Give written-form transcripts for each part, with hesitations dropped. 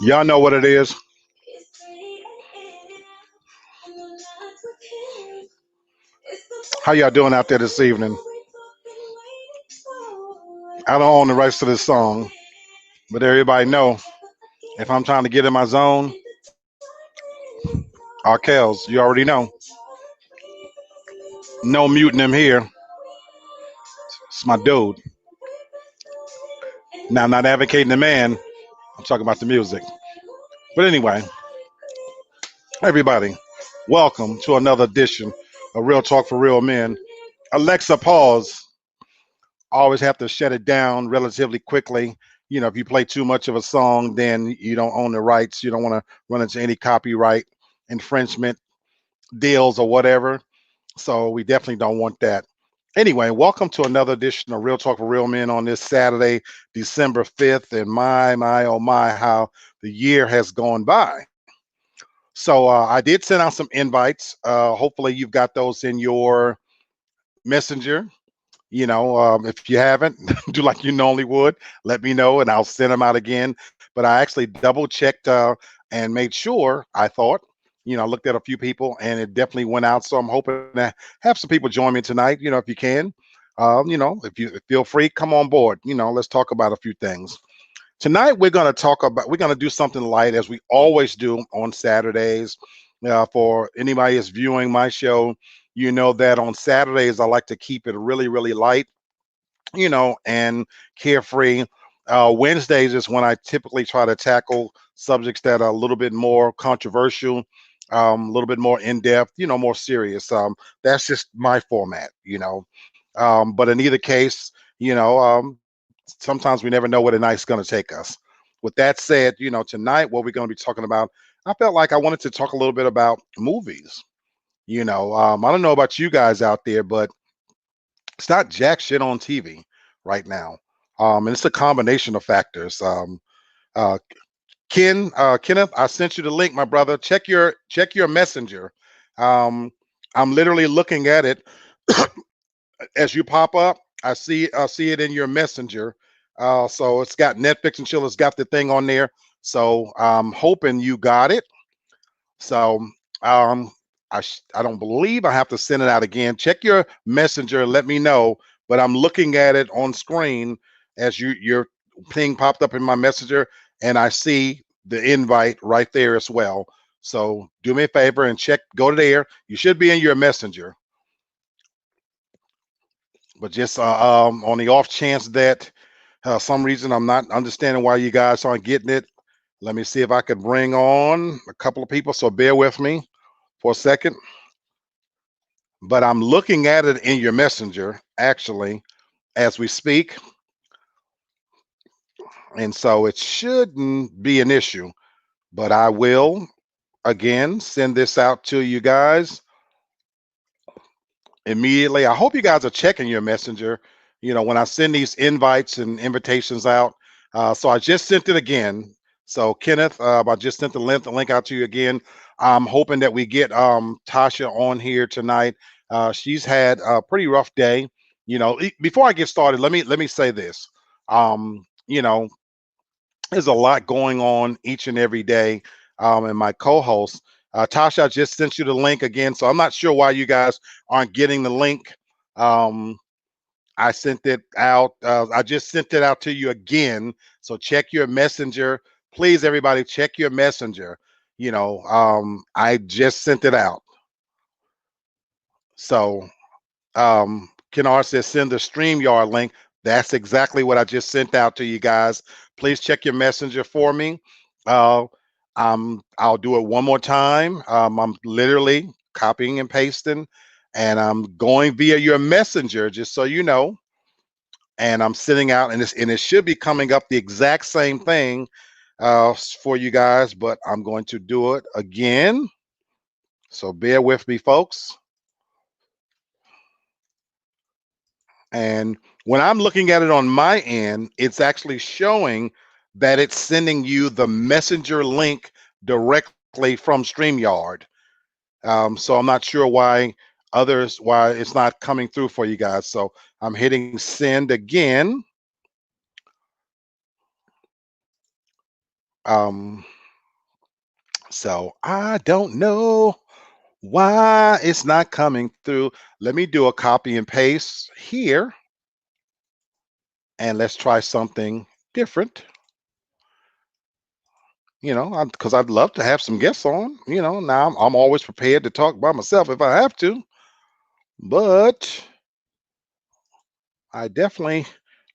Y'all know what it is. How y'all doing out there this evening? I don't own the rights to this song, but everybody know if I'm trying to get in my zone, Arkels, you already know. No muting him here. It's my dude. Now, I'm not advocating the man. I'm talking about the music. But anyway, everybody, welcome to another edition of Real Talk for Real Men. Alexa, pause. Always have to shut it down relatively quickly. You know, if you play too much of a song, then you don't own the rights. You don't want to run into any copyright infringement deals or whatever. So we definitely don't want that. Anyway, welcome to another edition of Real Talk for Real Men on this Saturday, December 5th. And my, oh my, how the year has gone by. So I did send out some invites. Hopefully you've got those in your messenger. You know, if you haven't, do like you normally would, let me know and I'll send them out again. But I actually double checked and made sure, I thought, you know, I looked at a few people and it definitely went out. So I'm hoping to have some people join me tonight, you know, if you can. You know, if you feel free, come on board. You know, let's talk about a few things. Tonight, we're going to do something light as we always do on Saturdays. For anybody that's viewing my show, you know that on Saturdays, I like to keep it really, really light, you know, and carefree. Wednesdays is when I typically try to tackle subjects that are a little bit more controversial, a little bit more in depth, you know, more serious. That's just my format, you know. But in either case, you know, sometimes we never know where the night's going to take us. With that said, you know, tonight, what we're going to be talking about, I felt like I wanted to talk a little bit about movies. You know, I don't know about you guys out there, but it's not jack shit on TV right now. And it's a combination of factors. Uh, Kenneth, I sent you the link, my brother. Check your messenger. Um, I'm literally looking at it as you pop up. I see it in your messenger. So it's got Netflix and chill. It's got the thing on there. So I'm hoping you got it. So um, I don't believe I have to send it out again. Check your messenger. Let me know. But I'm looking at it on screen as your thing popped up in my messenger, and I see the invite right there as well. So do me a favor and check. Go to there. You should be in your messenger. But just on the off chance that some reason I'm not understanding why you guys aren't getting it, let me see if I could bring on a couple of people. So bear with me for a second. But I'm looking at it in your messenger actually as we speak. And so it shouldn't be an issue. But I will again send this out to you guys immediately. I hope you guys are checking your messenger. You know, when I send these invites and invitations out. So I just sent it again. So Kenneth, I just sent the link out to you again. I'm hoping that we get Tasha on here tonight. She's had a pretty rough day. You know, before I get started, let me say this. You know, there's a lot going on each and every day. And my co-host, Tasha, I just sent you the link again. So I'm not sure why you guys aren't getting the link. Um, I sent it out. I just sent it out to you again. So check your messenger. Please, everybody, check your messenger. You know, I just sent it out. So Kenar says send the StreamYard link. That's exactly what I just sent out to you guys. Please check your messenger for me. Uh, I'll do it one more time. I'm literally copying and pasting, and I'm going via your messenger, just so you know. And I'm sitting out, and it should be coming up the exact same thing for you guys, but I'm going to do it again. So bear with me, folks. And when I'm looking at it on my end, it's actually showing that it's sending you the messenger link directly from StreamYard. So I'm not sure why it's not coming through for you guys. So I'm hitting send again. Um, so I don't know why it's not coming through. Let me do a copy and paste here, and let's try something different. Because I'd love to have some guests on. Now I'm always prepared to talk by myself if I have to, but I definitely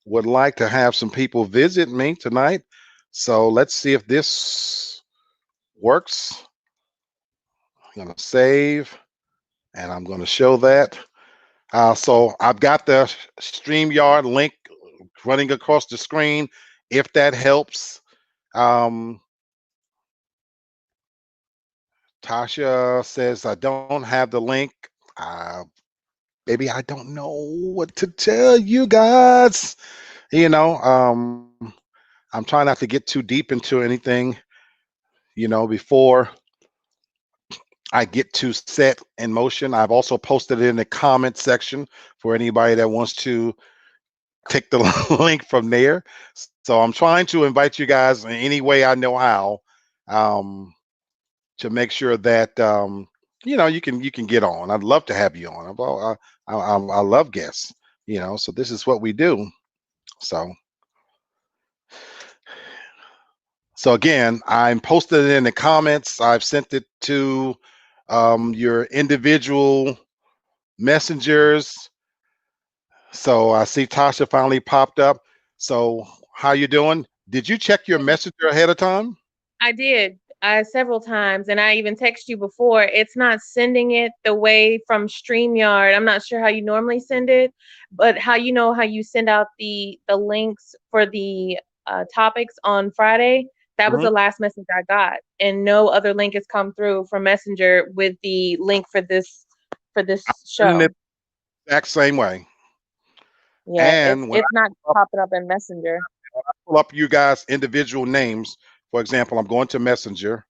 would like to have some people visit me tonight. So let's see if this works. I'm going to save, and I'm going to show that. So I've got the StreamYard link running across the screen, if that helps. Tasha says, I don't have the link. Baby, I don't know what to tell you guys. I'm trying not to get too deep into anything, before I get to set in motion. I've also posted it in the comment section for anybody that wants to take the link from there. So I'm trying to invite you guys in any way I know how, to make sure that you can get on. I'd love to have you on. I love guests. So this is what we do. So again, I'm posted it in the comments. I've sent it to your individual messengers. So I see Tasha finally popped up. So how you doing? Did you check your messenger ahead of time? I did several times, and I even text you before. It's not sending it the way from StreamYard. I'm not sure how you normally send it, but how you send out the links for the topics on Friday. That was Mhm. the last message I got, and no other link has come through from Messenger with the link for this Sending it show. the exact same way. Yeah, And when it's not popping up in Messenger. I pull up you guys individual names, for example, I'm going to Messenger,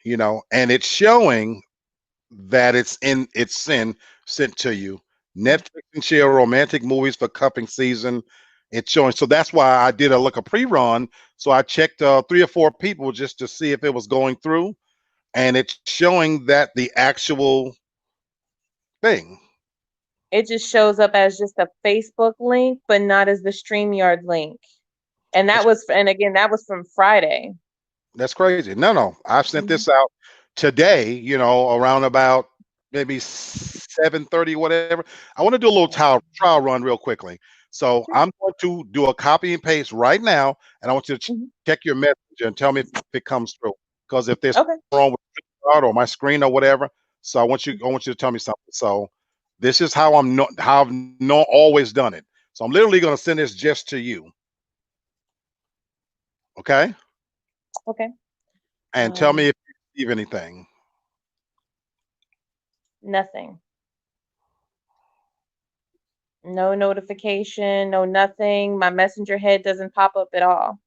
and it's showing that it's sent to you. Netflix and share romantic movies for cupping season. It's showing. So that's why I did a pre-run. So I checked 3 or 4 people just to see if it was going through, and it's showing that the actual thing. It just shows up as just a Facebook link, but not as the StreamYard link. That's And again, that was from Friday. that's crazy. No, I've sent this Mhm. out today. Around about maybe 7:30, whatever. I want to do a little trial run real quickly. So Sure. I'm going to do a copy and paste right now, and I want you to Mhm. check your messenger and tell me if it comes through. Because if there's Okay. something wrong with StreamYard or my screen or whatever, so I want you to tell me something. So this is how I've not always done it. So I'm literally going to send this just to you, okay? Okay. And tell me Um, if you receive anything. Nothing. No notification, no nothing. My messenger head doesn't pop up at all.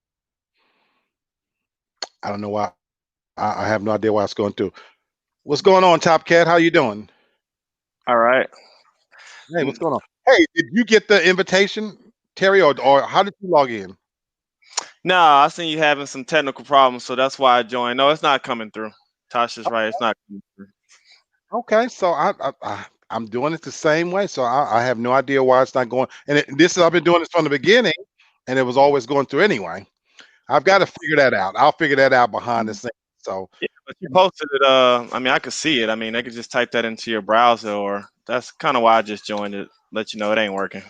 I don't know why. I have no idea why it's going through. What's going on, Top Cat? How you doing? All right. Hey, N- what's going on? Hey, did you get the invitation, Terry, or how did you log in? No, I seen you having some technical problems, so that's why I joined. No, it's not coming through. Tasha's right. It's not coming through. Okay, so I'm doing it the same way. So I have no idea why it's not going. And I've been doing this from the beginning, and it was always going through anyway. I've got to figure that out. I'll figure that out behind the scenes. So Yeah, but you posted it. I mean, I could see it. I mean, they could just type that into your browser, or that's kind of why I just joined it. Let you know it ain't working.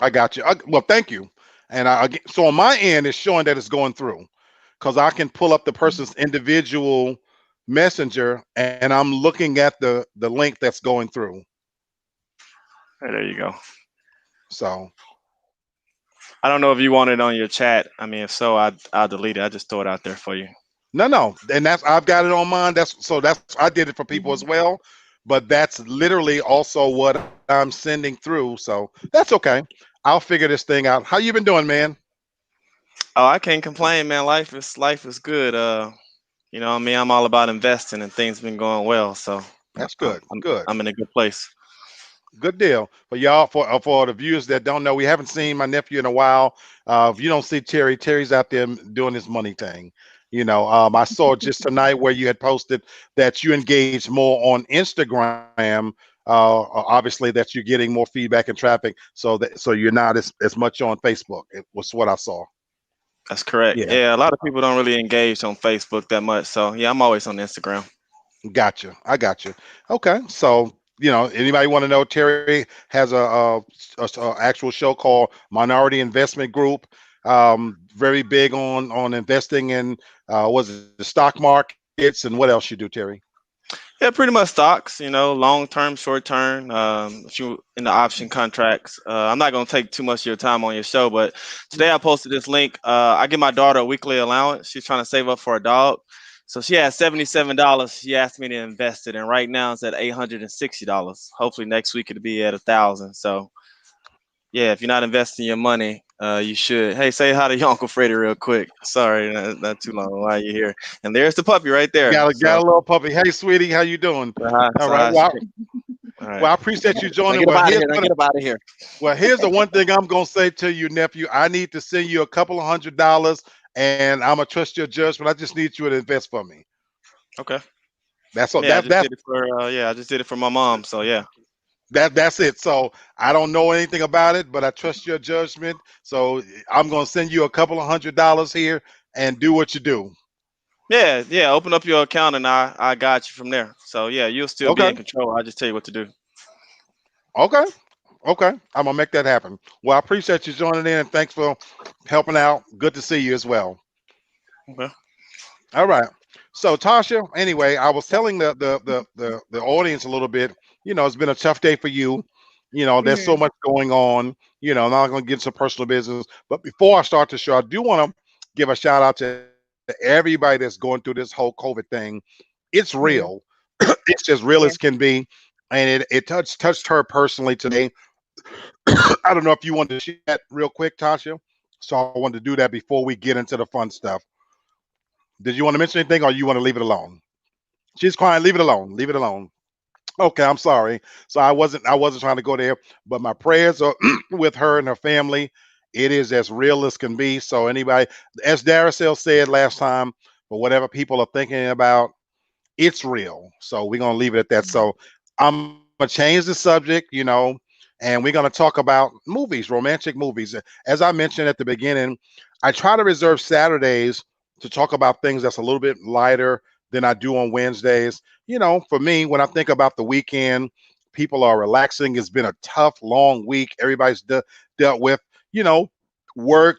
I got you. Well, thank you. And so on my end, it's showing that it's going through because I can pull up the person's individual messenger and I'm looking at the link that's going through. Hey, there you go. So I don't know if you want it on your chat. I mean, if so, I'll delete it. I just throw it out there for you. no, and I've got it on mine. That's I did it for people as Mhm. well, but that's literally also what I'm sending through. So that's okay. I'll figure this thing out. How you been doing, man? Oh, I can't complain, man. Life is good. You know, what I mean, I'm all about investing, and things been going well, so That's I'm good. Good. I'm in a good place. Good deal. For y'all, for the viewers that don't know, we haven't seen my nephew in a while. If you don't see Terry, Terry's out there doing his money thing. I saw just tonight where you had posted that you engage more on Instagram. Obviously, that you're getting more feedback and traffic, so you're not as much on Facebook. It was what I saw. That's correct. Yeah. Yeah, a lot of people don't really engage on Facebook that much, so yeah, I'm always on Instagram. Gotcha. I got you. Okay. So, anybody want to know, Terry has a actual show called Minority Investment Group. Very big on investing in was it the stock markets and what else you do, Terry? Yeah, pretty much stocks, long term, short term. If you in the option contracts, I'm not gonna take too much of your time on your show, but today I posted this link. I give my daughter a weekly allowance. She's trying to save up for a dog, so she has $77. She asked me to invest it, and right now it's at $860. Hopefully next week it'll be at 1,000. So yeah, if you're not investing your money, you should. Hey, say hi to your Uncle Freddie real quick. Sorry, not too long while you're here. And there's the puppy right there. Got So a little puppy. Hey, sweetie, how you doing? All right. she Well, can, all right. well, I appreciate you Now joining. get up out of here. Now get up out of here. Well, here's the one thing I'm gonna say to you, nephew. I need to send you a couple of $100, and I'm gonna trust your judgment. I just need you to invest for me. Okay. That's all. Yeah, I just did it for my mom. So yeah. That's it. So I don't know anything about it, but I trust your judgment. So I'm gonna send you a couple of $100 here and do what you do. Yeah. Open up your account and I got you from there. So yeah, you'll still be in Okay. control. I just tell you what to do. Okay. Okay. I'm gonna make that happen. Well, I appreciate you joining in and thanks for helping out. Good to see you as well. Okay. All right. So Tasha, anyway, I was telling the audience a little bit. It's been a tough day for you. There's so Mhm. much going on. I'm not going to get into personal business, but before I start the show, I do want to give a shout out to everybody that's going through this whole COVID thing. It's Mhm. real. It's just real Yeah. as can be, and it touched her personally today. I don't know if you want to share that real quick, Tasha. So I wanted to do that before we get into the fun stuff. Did you want to mention anything, or you want to leave it alone? She's crying. Leave it alone. Leave it alone. Okay, I'm sorry. So I wasn't trying to go there, but my prayers are with her and her family. It is as real as can be. So anybody, as Daracel said last time, for whatever people are thinking about, it's real. So we're gonna leave it at that. Mhm. So I'm gonna change the subject, and we're gonna talk about movies, romantic movies. As I mentioned at the beginning, I try to reserve Saturdays to talk about things that's a little bit lighter than I do on Wednesdays. For me, when I think about the weekend, people are relaxing. It's been a tough, long week. Everybody's dealt with, you know, work,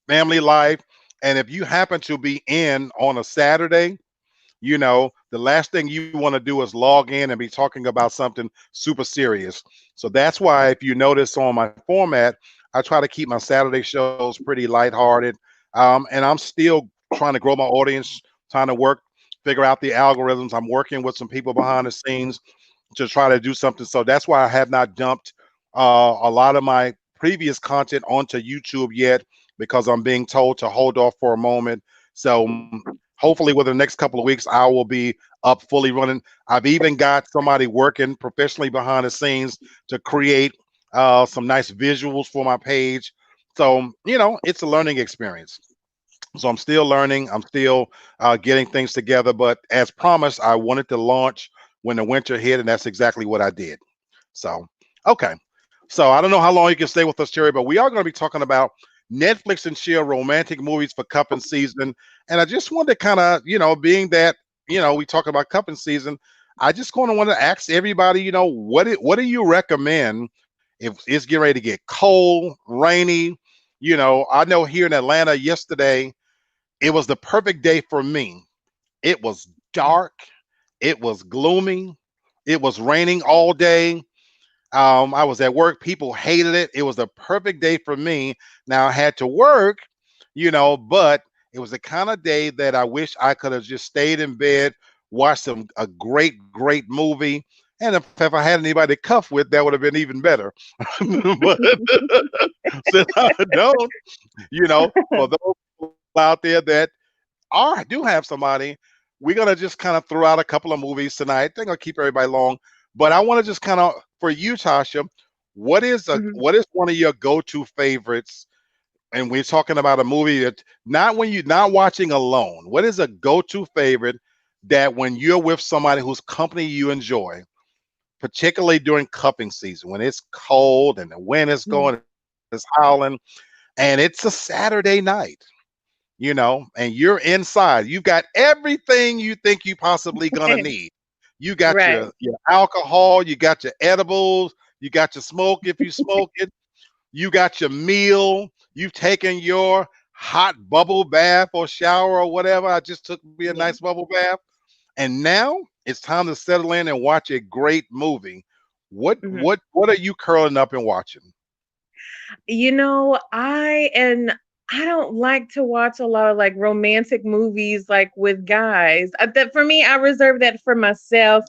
family life. And if you happen to be in on a Saturday, the last thing you want to do is log in and be talking about something super serious. So that's why, if you notice on my format, I try to keep my Saturday shows pretty lighthearted. And I'm still trying to grow my audience, trying to figure out the algorithms. I'm working with some people behind the scenes to try to do something. So that's why I have not dumped a lot of my previous content onto YouTube yet, because I'm being told to hold off for a moment. So hopefully within the next couple of weeks, I will be up fully running. I've even got somebody working professionally behind the scenes to create some nice visuals for my page. So, it's a learning experience. So I'm still learning. I'm still getting things together. But as promised, I wanted to launch when the winter hit, and that's exactly what I did. So, okay. So I don't know how long you can stay with us, Terry, but we are going to be talking about Netflix and chill romantic movies for cupping season. And I just wanted to kind of, being that, we talk about cupping season, I just kind of want to ask everybody, what do you recommend if it's getting ready to get cold, rainy? I know here in Atlanta yesterday, it was the perfect day for me. It was dark, it was gloomy, it was raining all day. I was at work. People hated it. It was the perfect day for me. Now I had to work, but it was the kind of day that I wish I could have just stayed in bed, watched a great, great movie. And if I had anybody to cuff with, that would have been even better. But since I don't, for those people out there that do have somebody, we're gonna just kind of throw out a couple of movies tonight. They're gonna keep everybody long, but I want to just kind of for you, Tasha, Mhm. what is one of your go-to favorites? And we're talking about a movie that not when you're not watching alone. What is a go-to favorite that when you're with somebody whose company you enjoy, particularly during cupping season, when it's cold and the wind is Mhm. going, it's howling, and it's a Saturday night, and you're inside. You've got everything you think you possibly gonna need. You got Right. your alcohol, you got your edibles, you got your smoke if you smoke it, you got your meal, you've taken your hot bubble bath or shower or whatever. I just took me a Yeah. nice bubble bath. And now it's time to settle in and watch a great movie. What Mhm. what what are you curling up and watching? I don't like to watch a lot of like romantic movies like with guys. That for me, I reserve that for myself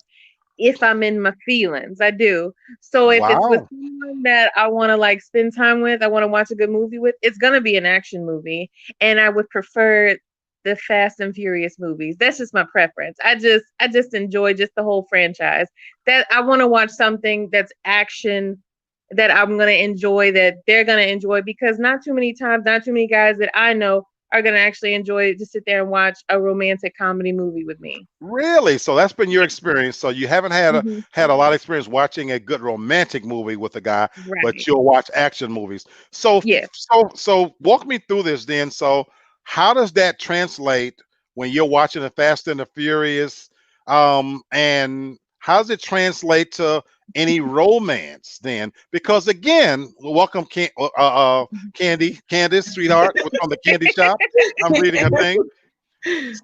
if I'm in my feelings. I do. So if it's with Wow. someone that I want to like spend time with, I want to watch a good movie with, it's gonna be an action movie. And I would prefer the Fast and Furious movies. That's just my preference. I just enjoy just the whole franchise. That I want to watch something that's action that I'm gonna enjoy, that they're gonna enjoy, because not too many times, not too many guys that I know are gonna actually enjoy it to sit there and watch a romantic comedy movie with me. Really? So that's been your Yeah. experience. So you haven't had a Mhm. had a lot of experience watching a good romantic movie with a guy, but Right. you'll watch action movies. So Yes. so walk me through this then. So how does that translate when you're watching the Fast and the Furious? And how does it translate to any romance then? Because again, welcome Candice, sweetheart, from the candy shop. I'm reading her thing.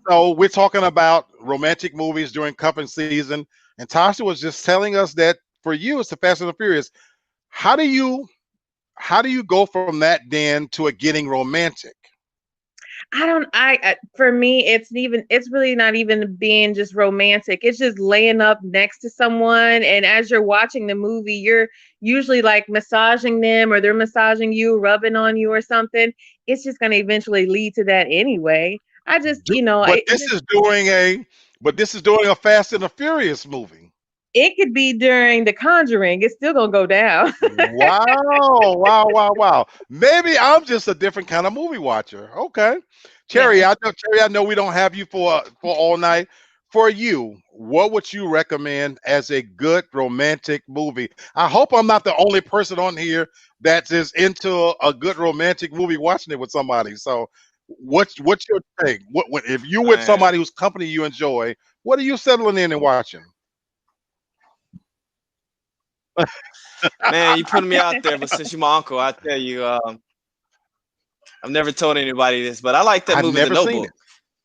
So we're talking about romantic movies during cuffing season, and Tasha was just telling us that for you it's the Fast and the Furious. How do you how do you go from that then to it getting romantic? I don't for me it's really not even being just romantic. It's just laying up next to someone, and as you're watching the movie, you're usually like massaging them, or they're massaging you, rubbing on you or something. It's just going to eventually lead to that anyway. I just, Do, it, but it this just is during a but this is during a Fast and the Furious movie. it could be during The Conjuring. It's still going to go down. Wow, wow, wow, wow. Maybe I'm just a different kind of movie watcher. Okay. Yeah. Cherry, I know we don't have you for all night. For you, what would you recommend as a good romantic movie? I hope I'm not the only person on here that is into a good romantic movie watching it with somebody. So what's your take? What if you're with Man, somebody whose company you enjoy, what are you settling in and watching? man, you putting me out there, but since you're my uncle, I tell you, I've never told anybody this, but I like that I've movie, The never seen Notebook. it.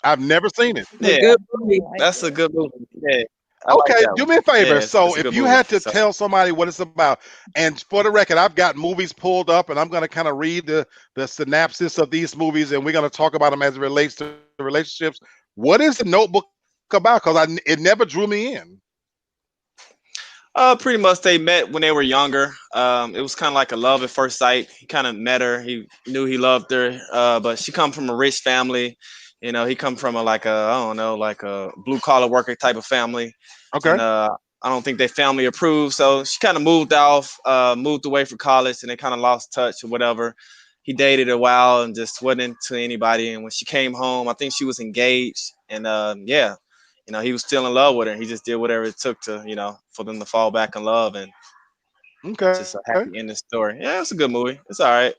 I've never seen it. A Yeah, good I movie. like that's a it. good movie. Yeah, I like Okay, that do one. me a favor. Yeah, So it's a if good you movie. had to So, tell somebody what it's about, and for the record, I've got movies pulled up, and I'm going to kind of read the synopsis of these movies, and we're going to talk about them as it relates to relationships. What is the Notebook about? Because it never drew me in. pretty much they met when they were younger. It was kind of like a love at first sight. He kind of met her. He knew he loved her, but she come from a rich family. You know, he come from a like a I don't know, like a blue collar worker type of family, Okay, and I don't think their family approved. So she kind of moved off, moved away for college, and they kind of lost touch or whatever. He dated a while and just wasn't into anybody. And when she came home, I think she was engaged, and yeah, he was still in love with her. He just did whatever it took to, for them to fall back in love, and okay. just a happy ending story. Yeah, it's a good movie. It's all right.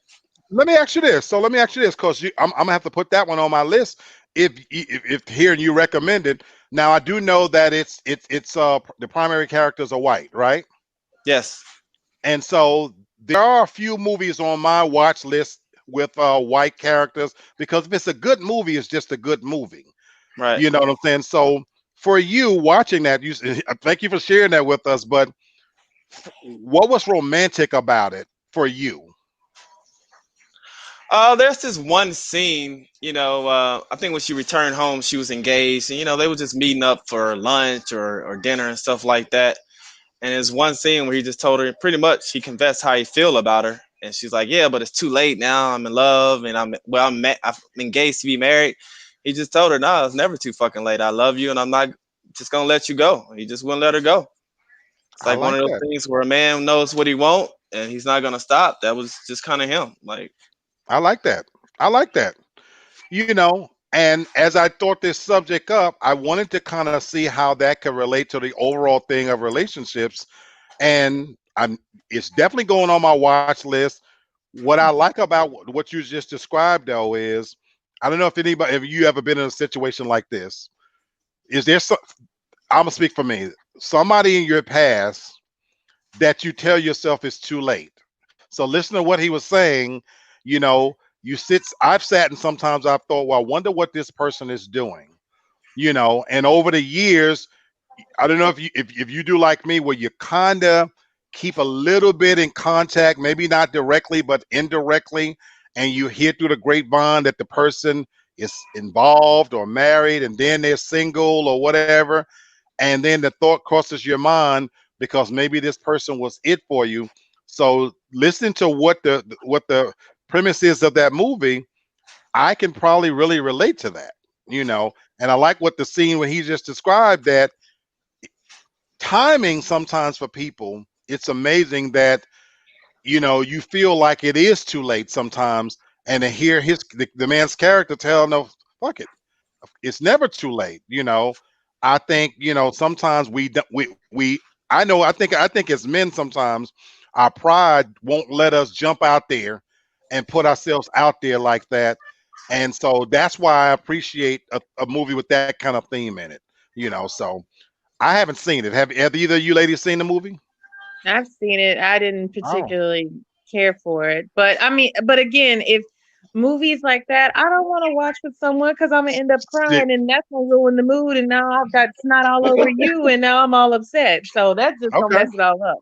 Let me ask you this. So let me ask you this, because I'm gonna have to put that one on my list. If hearing you recommend it. Now I do know that it's the primary characters are white, right? Yes. And so there are a few movies on my watch list with white characters, because if it's a good movie, it's just a good movie. Right. You know what I'm saying? So for you watching that, thank you for sharing that with us. But what was romantic about it for you? There's this one scene, I think when she returned home, she was engaged, and they were just meeting up for lunch or dinner and stuff like that. And there's one scene where he just told her pretty much he confessed how he feel about her, and she's like, "Yeah, but it's too late now. I'm in love, and I'm engaged to be married." he just told her, "No, it's never too fucking late. I love you, and I'm not just gonna let you go." He just wouldn't let her go. It's I like one like of those that. things where a man knows what he wants and he's not gonna stop. That was just kind of him. Like, I like that. I like that. And as I thought this subject up, I wanted to kind of see how that could relate to the overall thing of relationships. And it's definitely going on my watch list. What I like about what you just described, though, is I don't know if you ever been in a situation like this. Is there some? I'm gonna speak for me. Somebody in your past that you tell yourself it's too late. So listen to what he was saying. You know, I've sat and sometimes I've thought, well, I wonder what this person is doing. And over the years, I don't know if you do like me, where you kind of keep a little bit in contact, maybe not directly, but indirectly, and you hear through the grapevine that the person is involved or married, and then they're single or whatever, and then the thought crosses your mind because maybe this person was it for you. So listen to what the premise is of that movie. I can probably really relate to that, and I like what the scene when he just described, that timing sometimes for people, it's amazing that you feel like it is too late sometimes, and to hear the man's character tell, no, fuck it, it's never too late. I think sometimes we I think as men sometimes our pride won't let us jump out there and put ourselves out there like that, and so that's why I appreciate a movie with that kind of theme in it. So I haven't seen it. Have either of you ladies seen the movie? I've seen it. I didn't Oh, particularly care for it. But I mean, but again, if movies like that, I don't want to watch with someone because I'm gonna end up shit. crying and that's gonna ruin the mood. And now I've got snot all over you, and now I'm all upset. So that's just gonna Okay, mess it all up.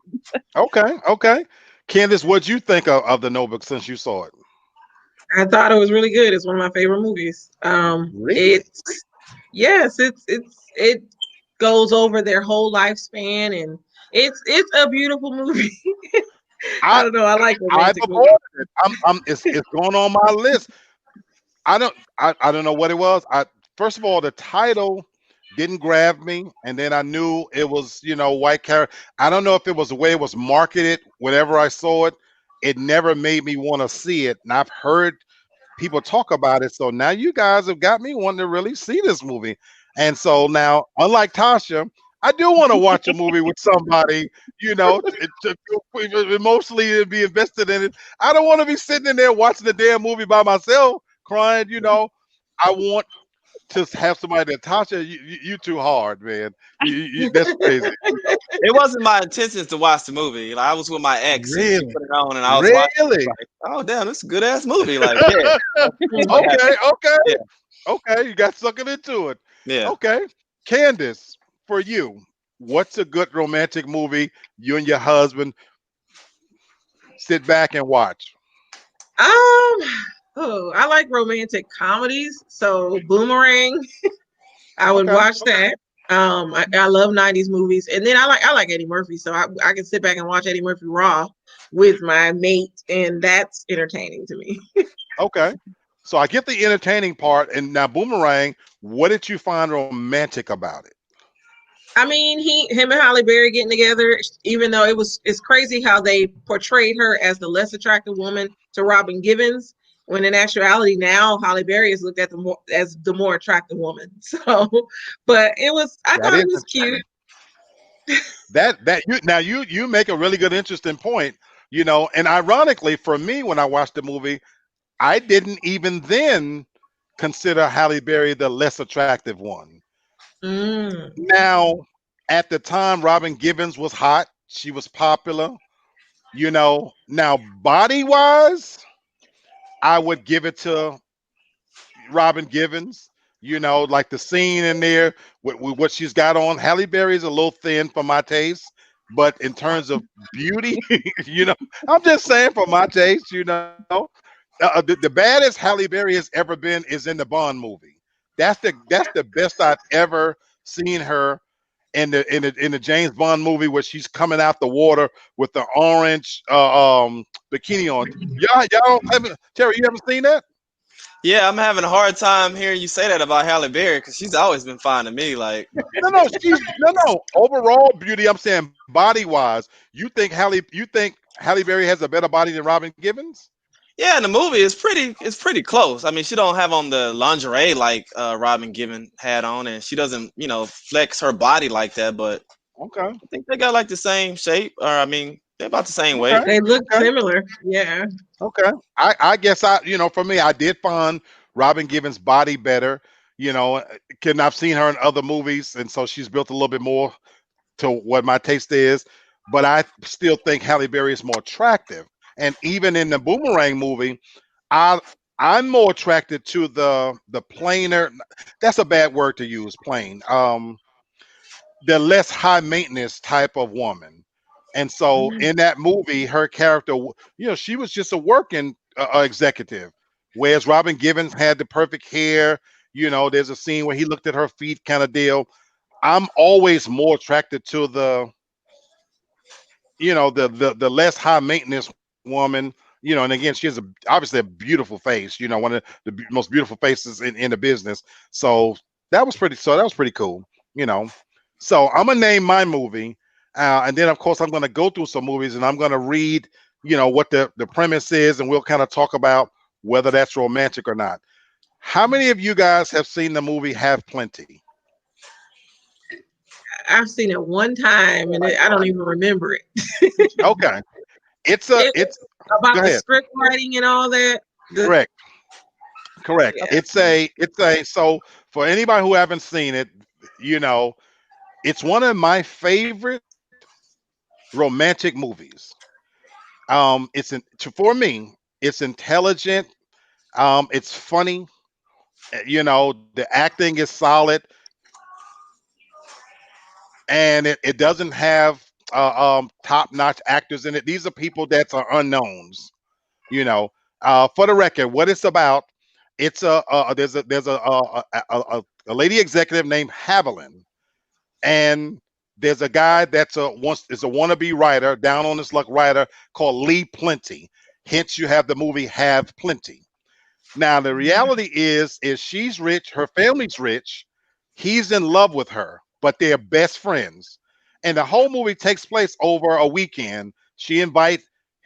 okay. Candace, what'd you think of the Notebook since you saw it? I thought it was really good. It's one of my favorite movies. Really? It's yes, it goes over their whole lifespan, and it's a beautiful movie. I I don't know. I like I've romantic movies. avoided it. It's going on my list. I don't know what it was. First of all, the title didn't grab me, and then I knew it was white character. I don't know if it was the way it was marketed. Whenever I saw it, it never made me want to see it. And I've heard people talk about it, so now you guys have got me wanting to really see this movie. And so now, unlike Tasha, I do want to watch a movie with somebody, to emotionally be invested in it. I don't want to be sitting in there watching the damn movie by myself, crying. I want to have somebody that Tasha, you too hard, man. That's crazy. it wasn't my intentions to watch the movie. Like, I was with my ex, and she Really, put it on, and I was watching. really. Like, oh damn, this is a good ass movie. Like, yeah, that's what happened. Okay, okay, Yeah, okay. You got sucking into it. yeah. Okay, Candace, for you, what's a good romantic movie you and your husband sit back and watch? I like romantic comedies. So Boomerang, I would Okay, watch that. I love 90s movies. And then I like Eddie Murphy. So I can sit back and watch Eddie Murphy Raw with my mate, and that's entertaining to me. okay. So I get the entertaining part, and now Boomerang. What did you find romantic about it? I mean, him and Halle Berry getting together, even though it's crazy how they portrayed her as the less attractive woman to Robin Givens, when in actuality now Halle Berry is looked at as the more attractive woman. So, but I That thought is it was cute. you make a really good, interesting point. And ironically, for me, when I watched the movie, I didn't even then consider Halle Berry the less attractive one. Mm. Now, at the time, Robin Givens was hot. She was popular. Now body wise, I would give it to Robin Givens. Like the scene in there with what she's got on. Halle Berry is a little thin for my taste, but in terms of beauty, I'm just saying for my taste. The baddest Halle Berry has ever been is in the Bond movie. That's the best I've ever seen her in the James Bond movie where she's coming out the water with the orange bikini on. Y'all haven't, Terry, you haven't seen that? Yeah, I'm having a hard time hearing you say that about Halle Berry because she's always been fine to me. Like, No, she's no. Overall beauty, I'm saying body wise. You think Halle Berry has a better body than Robin Givens? yeah, in the movie it's pretty close. I mean, she don't have on the lingerie like Robin Given had on, and she doesn't, flex her body like that. But Okay, I think they got like the same shape, or I mean, they're about the same weight. okay, They look okay, similar. Yeah. okay. I guess for me, I did find Robin Givens' body better. I've seen her in other movies, and so she's built a little bit more to what my taste is. But I still think Halle Berry is more attractive. And even in the Boomerang movie, I I'm more attracted to the plainer. That's a bad word to use, plain. The less high maintenance type of woman. And so Mhm. in that movie, her character, she was just a working executive, whereas Robin Givens had the perfect hair. There's a scene where he looked at her feet, kind of deal. I'm always more attracted to the less high maintenance woman. And again, she has obviously a beautiful face. One of the most beautiful faces in the business. So that was pretty cool. You know, so I'm gonna name my movie, and then of course I'm gonna go through some movies and I'm gonna read, what the premise is, and we'll kind of talk about whether that's romantic or not. How many of you guys have seen the movie Have Plenty? I've seen it one time and I don't even remember it. Okay, It it's about go the ahead. script writing and all that. The Correct. Correct. yeah. It's a so for anybody who haven't seen it, you know, it's one of my favorite romantic movies. For me, it's intelligent, it's funny, the acting is solid, and it doesn't have top-notch actors in it. These are people that are unknowns, you know. For the record, what it's about, it's a lady executive named Haviland, and there's a guy that's is a wannabe writer, down on his luck writer called Lee Plenty. Hence, you have the movie Have Plenty. Now, the reality is she's rich, her family's rich, he's in love with her, but they're best friends. And the whole movie takes place over a weekend. She invites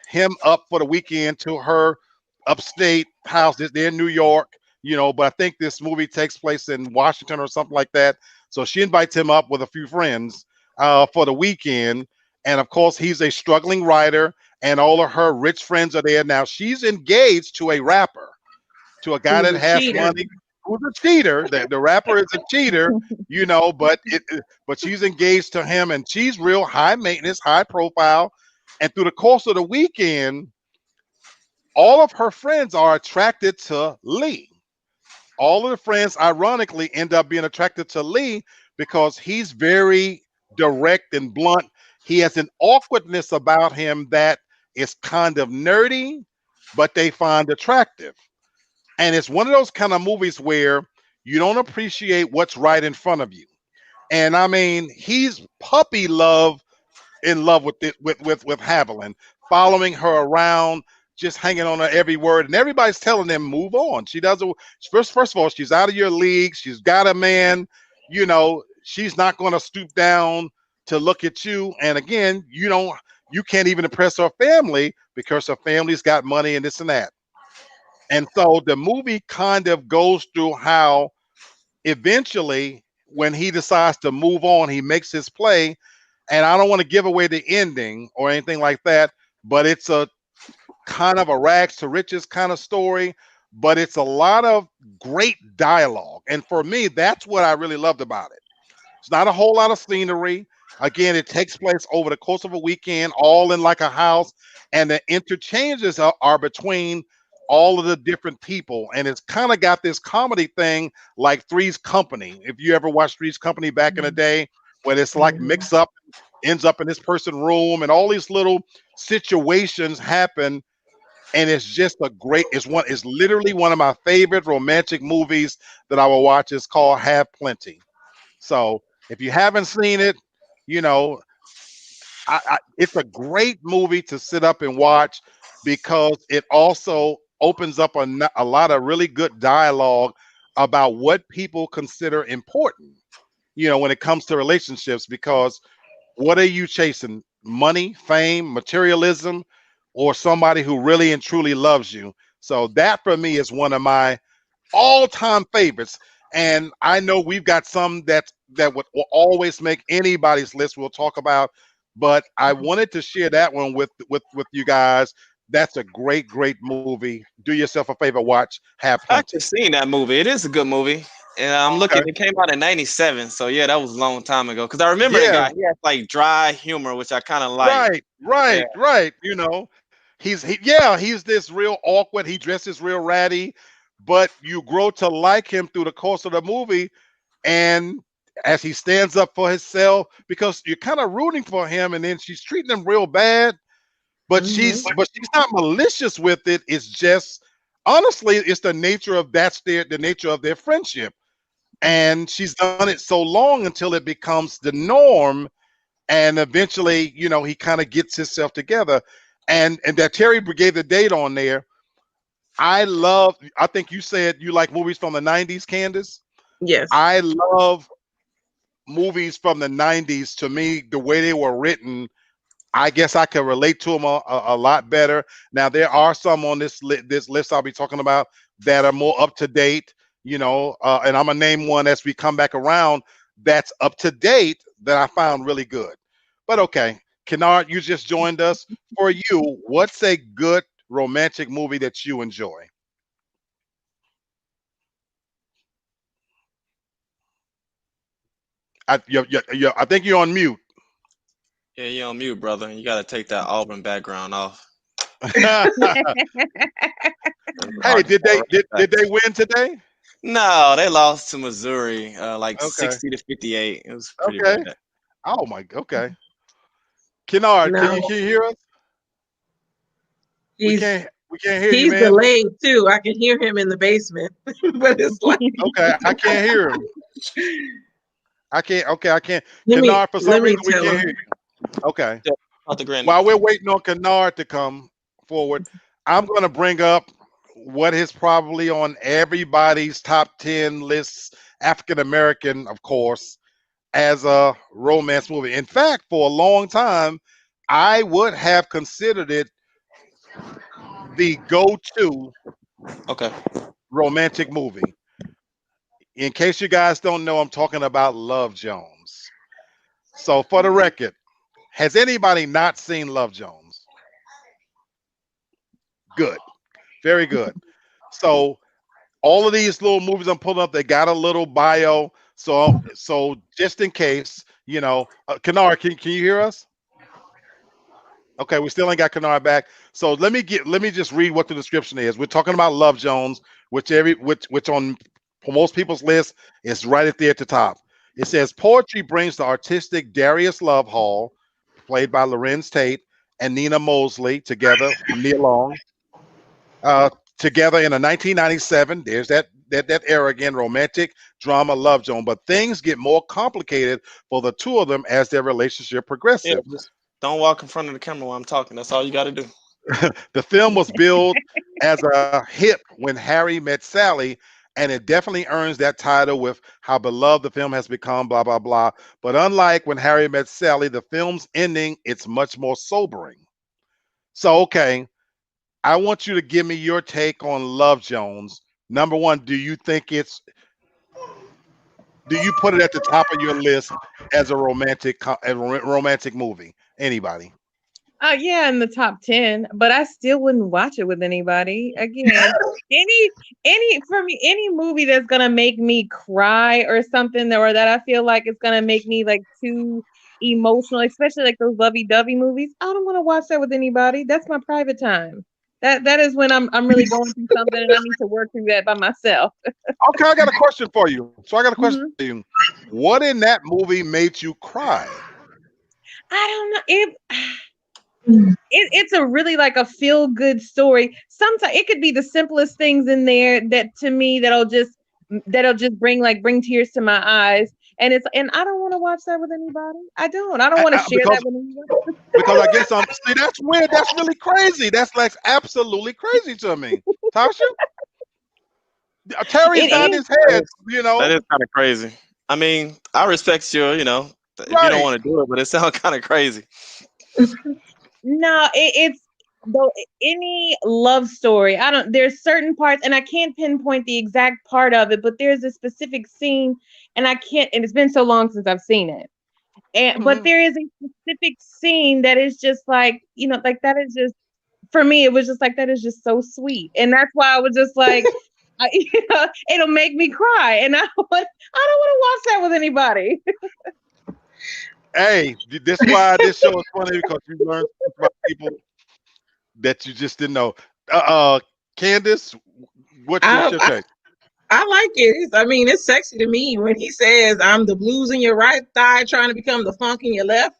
him up for the weekend to her upstate house. They're in New York, but I think this movie takes place in Washington or something like that. So she invites him up with a few friends for the weekend. And of course, he's a struggling writer, and all of her rich friends are there. Now, she's engaged to a rapper, to a guy Who's that a has cheater. money, who's a cheater. The rapper is a cheater, but she's engaged to him, and she's real high maintenance, high profile. And through the course of the weekend, all of her friends are attracted to Lee. All of the friends, ironically, end up being attracted to Lee because he's very direct and blunt. He has an awkwardness about him that is kind of nerdy, but they find attractive. And it's one of those kind of movies where you don't appreciate what's right in front of you. And I mean, he's puppy love in love with it with Haviland, following her around, just hanging on her every word, and everybody's telling them move on. She doesn't. First of all, she's out of your league. She's got a man. She's not going to stoop down to look at you. And again, you can't even impress her family because her family's got money and this and that. And so the movie kind of goes through how eventually, when he decides to move on, he makes his play. And I don't want to give away the ending or anything like that, but it's a kind of a rags to riches kind of story, but it's a lot of great dialogue. And for me, that's what I really loved about it. It's not a whole lot of scenery. Again, it takes place over the course of a weekend, all in like a house, and the interchanges are between all of the different people. And it's kind of got this comedy thing like Three's Company. If you ever watched Three's Company back in the day, when it's like Mhm. mix up, ends up in this person's room, and all these little situations happen. And it's just it's literally one of my favorite romantic movies that I will watch. It's called Have Plenty. So if you haven't seen it, you know, it's a great movie to sit up and watch because it also opens up a lot of really good dialogue about what people consider important, when it comes to relationships. Because what are you chasing? Money, fame, materialism, or somebody who really and truly loves you? So that for me is one of my all-time favorites. And I know we've got some that will always make anybody's list we'll talk about, but I wanted to share that one with you guys. That's a great, great movie. Do yourself a favor, watch Have I Plenty. actually seen that movie. It is a good movie. And I'm looking, Okay. it came out in 97. So yeah, that was a long time ago. Because I remember the Yeah, guy, he had like dry humor, which I kind of like. right, Yeah. right. He's this real awkward. He dresses real ratty, but you grow to like him through the course of the movie. And as he stands up for himself, because you're kind of rooting for him, and then she's treating him real bad, but she's not malicious with it. It's just, honestly, it's the nature of the nature of their friendship. And she's done it so long until it becomes the norm, and eventually, he kind of gets himself together. And that Terry gave the date on there. I think you said you like movies from the 90s, Candace. Yes. I love movies from the 90s. To me, the way they were written, I guess I can relate to them a lot better. Now, there are some on this list I'll be talking about that are more up to date, and I'm gonna name one as we come back around that's up to date that I found really good. But okay, Kennard, you just joined us. For you, what's a good romantic movie that you enjoy? I think you're on mute. Yeah, you're on mute, brother. You got to take that Auburn background off. Hey, did they win today? No, they lost to Missouri, like Okay. 60-58. It was pretty Okay. bad. Oh my. Okay. Kennard, No. can you hear us? We He's can't hear you, he's man. delayed too. I can hear him in the basement, but it's like Okay, I can't hear him. I can't. Okay, I can't. Let me- Kennard, for some let me reason we tell can't him. hear you. Okay. Out the grand. While we're waiting on Kennard to come forward, I'm going to bring up what is probably on everybody's top 10 lists, African American, of course, as a romance movie. In fact, for a long time, I would have considered it the go-to Okay. romantic movie. In case you guys don't know, I'm talking about Love Jones. So for the record, has anybody not seen Love Jones? Good. Very good. So all of these little movies I'm pulling up, they got a little bio. So just in case, Kennard, can you hear us? Okay, we still ain't got Kennard back. So let me just read what the description is. We're talking about Love Jones, which on most people's list is right at there at the top. It says poetry brings the artistic Darius Love Hall, played by Lorenz Tate, and Nina Mosley together, Nia Long, together in a 1997. There's that era again, romantic drama Love Jones. But things get more complicated for the two of them as their relationship progresses. Yeah, just don't walk in front of the camera while I'm talking. That's all you got to do. The film was billed as a hit when Harry met Sally, and it definitely earns that title with how beloved the film has become, blah, blah, blah. But unlike When Harry Met Sally, the film's ending, it's much more sobering. So, okay, I want you to give me your take on Love Jones. Number one, do you put it at the top of your list as a romantic movie? Anybody? Yeah, in the top 10, but I still wouldn't watch it with anybody. Again, any movie that's gonna make me cry or something, or that I feel like it's gonna make me like too emotional, especially like those lovey-dovey movies, I don't want to watch that with anybody. That's my private time. That is when I'm really going through something and I need to work through that by myself. Okay, I got a question for you. For you. What in that movie made you cry? I don't know. It's a really like a feel good story. Sometimes it could be the simplest things in there that to me that'll just bring tears to my eyes. And I don't want to watch that with anybody. I don't want to share that with anybody. Because I guess that's weird. That's really crazy. That's like absolutely crazy to me. Tasha? Terry's It nodding is. his head, That is kind of crazy. I mean, I respect your, if you don't Right. want to do it, but it sounds kind of crazy. No, it's though any love story. I don't. There's certain parts, and I can't pinpoint the exact part of it, but there's a specific scene, and I can't. And it's been so long since I've seen it. And but Mhm. there is a specific scene that is just like like that is just for me. It was just like that is just so sweet, and that's why I was just like, it'll make me cry, and I don't want to watch that with anybody. Hey, this why this show is funny because you learn about people that you just didn't know. Candace, what's I, your I take? I like it. I mean, it's sexy to me when he says, "I'm the blues in your right thigh, trying to become the funk in your left."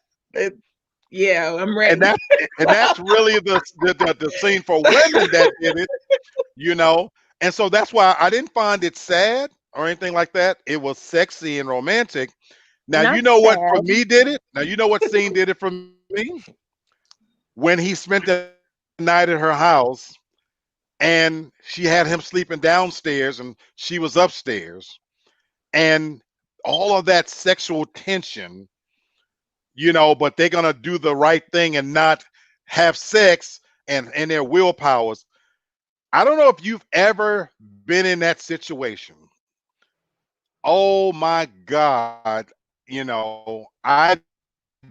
Yeah, I'm And ready. that's really the scene for women that did it. And so that's why I didn't find it sad or anything like that. It was sexy and romantic. Now Not you know what for sad. me did it. Now you know what scene did it for me when he spent the night at her house and she had him sleeping downstairs and she was upstairs and all of that sexual tension, but they're gonna do the right thing and not have sex and their willpowers. I don't know if you've ever been in that situation. Oh my God, I've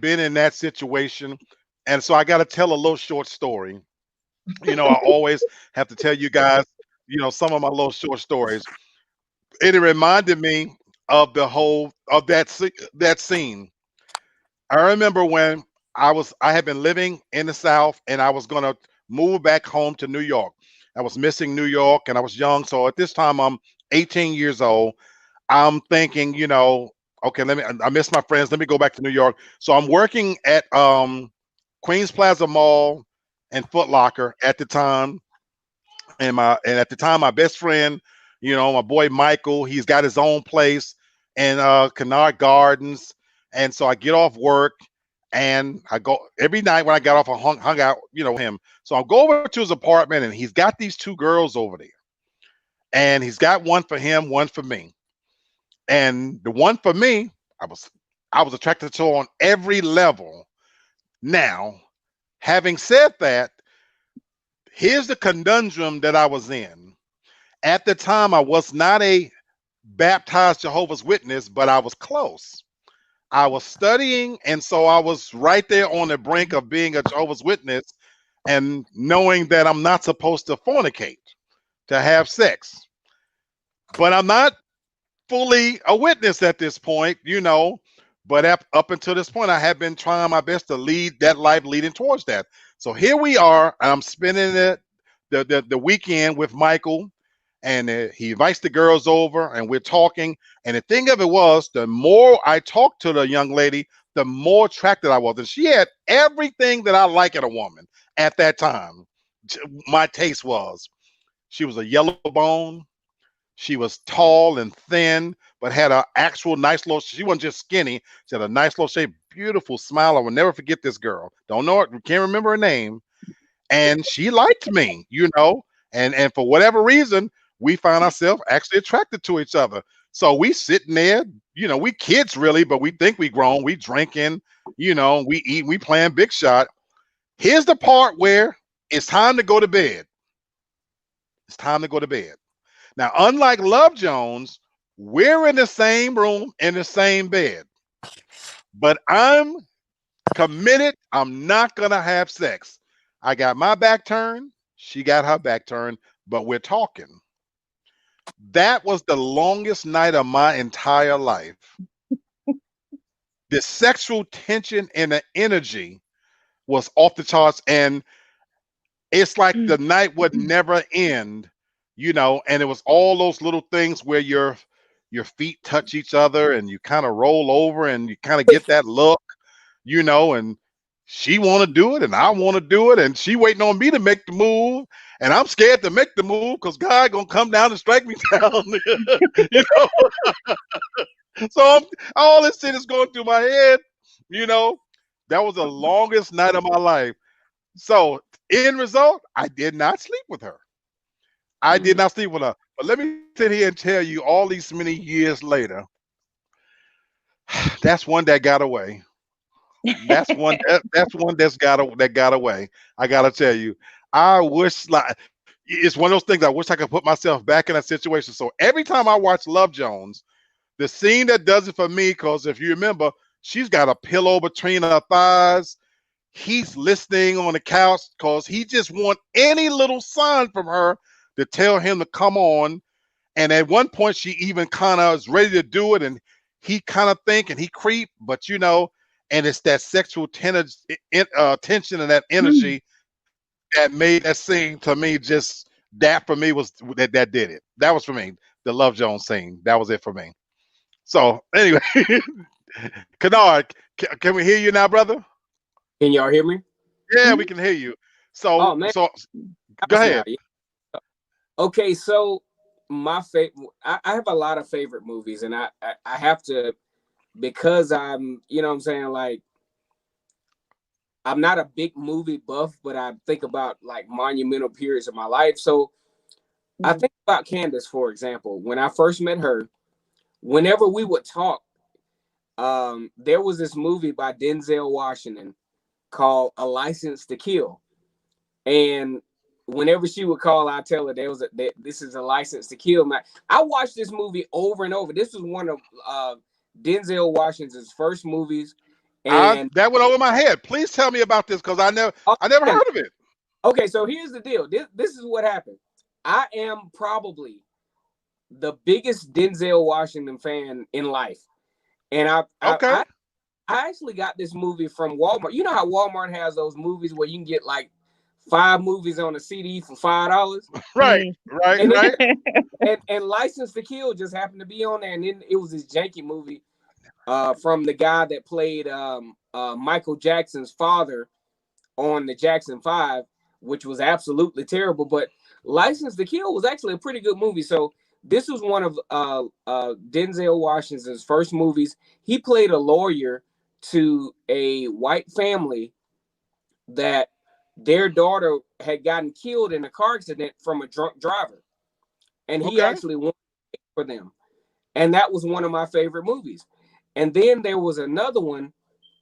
been in that situation. And so I got to tell a little short story. I always have to tell you guys, some of my little short stories. And it reminded me of the whole of that scene. I remember when I had been living in the South and I was gonna move back home to New York. I was missing New York and I was young. So at this time I'm 18 years old. I'm thinking, okay, I miss my friends. Let me go back to New York. So I'm working at Queens Plaza Mall and Foot Locker at the time. And at the time, my best friend, my boy Michael, he's got his own place in Kennard Gardens. And so I get off work and I go every night when I got off, I hung out, with him. So I'll go over to his apartment and he's got these two girls over there. And he's got one for him, one for me. And the one for me, I was attracted to on every level. Now, having said that, here's the conundrum that I was in. At the time, I was not a baptized Jehovah's Witness, but I was close. I was studying, and so I was right there on the brink of being a Jehovah's Witness and knowing that I'm not supposed to fornicate, to have sex. But I'm not fully a witness at this point, but up until this point, I have been trying my best to lead that life leading towards that. So here we are. I'm spending the weekend with Michael, and he invites the girls over, and we're talking. And the thing of it was, the more I talked to the young lady, the more attracted I was. And she had everything that I like in a woman at that time. My taste was, she was a yellow bone. She was tall and thin, but had an actual nice little. She wasn't just skinny. She had a nice little shape, beautiful smile. I will never forget this girl. Don't know it, can't remember her name. And she liked me, and for whatever reason, we found ourselves actually attracted to each other. So we sitting there, we kids really, but we think we grown. We drinking, we eat, we playing big shot. Here's the part where it's time to go to bed. It's time to go to bed. Now, unlike Love Jones, we're in the same room in the same bed, but I'm committed. I'm not going to have sex. I got my back turned. She got her back turned, but we're talking. That was the longest night of my entire life. The sexual tension and the energy was off the charts. And it's like the night would never end, and it was all those little things where your feet touch each other and you kind of roll over and you kind of get that look, and she want to do it and I want to do it and she waiting on me to make the move and I'm scared to make the move because God gonna come down and strike me down. you know. So all this shit is going through my head, That was the longest night of my life. So, end result, I did not sleep with her. I did not sleep with her. But let me sit here and tell you, all these many years later, that's one that got away. That's one. That's one that got away. I gotta tell you, I wish like it's one of those things. I wish I could put myself back in that situation. So every time I watch Love Jones, the scene that does it for me, because if you remember, she's got a pillow between her thighs. He's listening on the couch because he just want any little sign from her to tell him to come on. And at one point, she even kind of is ready to do it, and he kind of think and he creep, but and it's that sexual tension and that energy that made that scene to me. Just that for me was that did it. That was for me. The Love Jones scene. That was it for me. So anyway, Kennard, can we hear you now, brother? Can y'all hear me? Yeah, we can hear you. So, Oh man, go ahead. Okay, so my favorite, I have a lot of favorite movies, and I have to, because I'm, you know what I'm saying, like, I'm not a big movie buff, but I think about like monumental periods of my life. So I think about Candace, for example. When I first met her, whenever we would talk, there was this movie by Denzel Washington called A License to Kill. And whenever she would call, I tell her this is a license to kill. I watched this movie over and over. This was one of Denzel Washington's first movies. And that went over my head. Please tell me about this, because I never heard of it. Okay, so here's the deal. This is what happened. I am probably the biggest Denzel Washington fan in life. And I actually got this movie from Walmart. You know how Walmart has those movies where you can get like 5 movies on a CD for $5? Right. And License to Kill just happened to be on there. And then it was this janky movie from the guy that played Michael Jackson's father on the Jackson 5, which was absolutely terrible. But License to Kill was actually a pretty good movie. So this was one of Denzel Washington's first movies. He played a lawyer to a white family that their daughter had gotten killed in a car accident from a drunk driver. And he actually won for them. And that was one of my favorite movies. And then there was another one.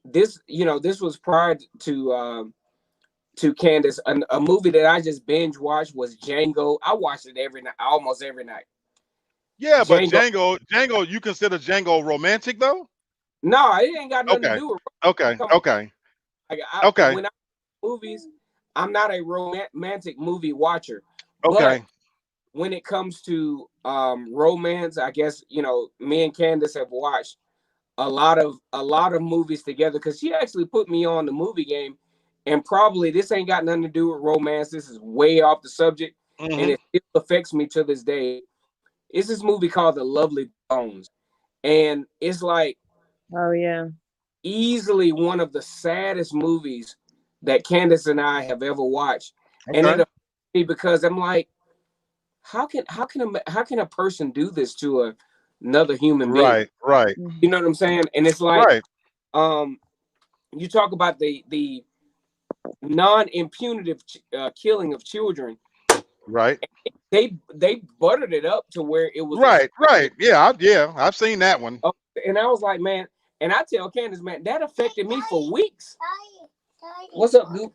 This was prior to Candace. A movie that I just binge watched was Django. I watched it almost every night. Yeah, but Django, you consider Django romantic though? No, it ain't got nothing to do with Okay. When I movies, I'm not a romantic movie watcher. Okay. But when it comes to romance, I guess me and Candace have watched a lot of movies together, because she actually put me on the movie game. And probably this ain't got nothing to do with romance. This is way off the subject, and it still affects me to this day. It's this movie called The Lovely Bones, and it's like, oh yeah, easily one of the saddest movies that Candace and I have ever watched. And it affects me because I'm like, how can a person do this to another human being? Right. You know what I'm saying? And it's like, you talk about the non-impunitive killing of children. Right. They buttered it up to where it was right. Yeah, I've seen that one. And I was like, man, and I tell Candace, man, that affected me for weeks. What's up, dude?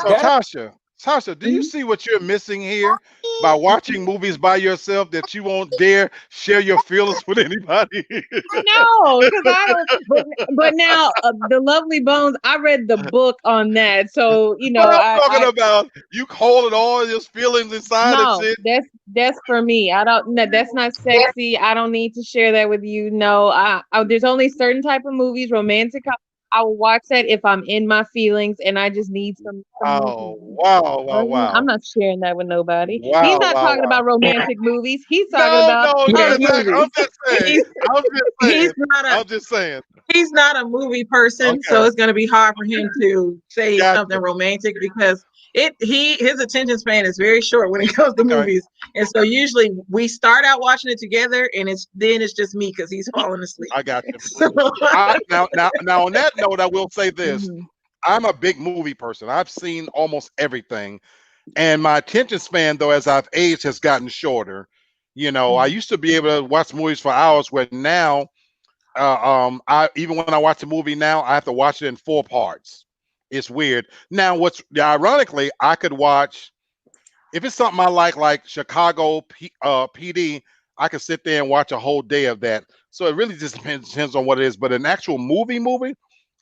So Tasha, do you see what you're missing here by watching movies by yourself, that you won't dare share your feelings with anybody? No, because I don't. But now, The Lovely Bones, I read the book on that, so But I'm talking about you holding all your feelings inside and shit. That's for me. I don't. No, that's not sexy. I don't need to share that with you. No, there's only certain type of movies, romantic. I will watch that if I'm in my feelings and I just need some. Oh, wow. I'm not sharing that with nobody. He's not talking about romantic movies. He's talking about movies. I'm just saying. He's not a movie person, so it's going to be hard for him to say something romantic, because his attention span is very short when it comes to movies. And so usually we start out watching it together, and it's just me because he's falling asleep. I got you. Now on that note, I will say this. I'm a big movie person. I've seen almost everything. And my attention span, though, as I've aged, has gotten shorter. I used to be able to watch movies for hours, where now, I even when I watch a movie now, I have to watch it in 4 parts. It's weird. Now, ironically, I could watch if it's something I like Chicago PD. I could sit there and watch a whole day of that. So it really just depends on what it is. But an actual movie,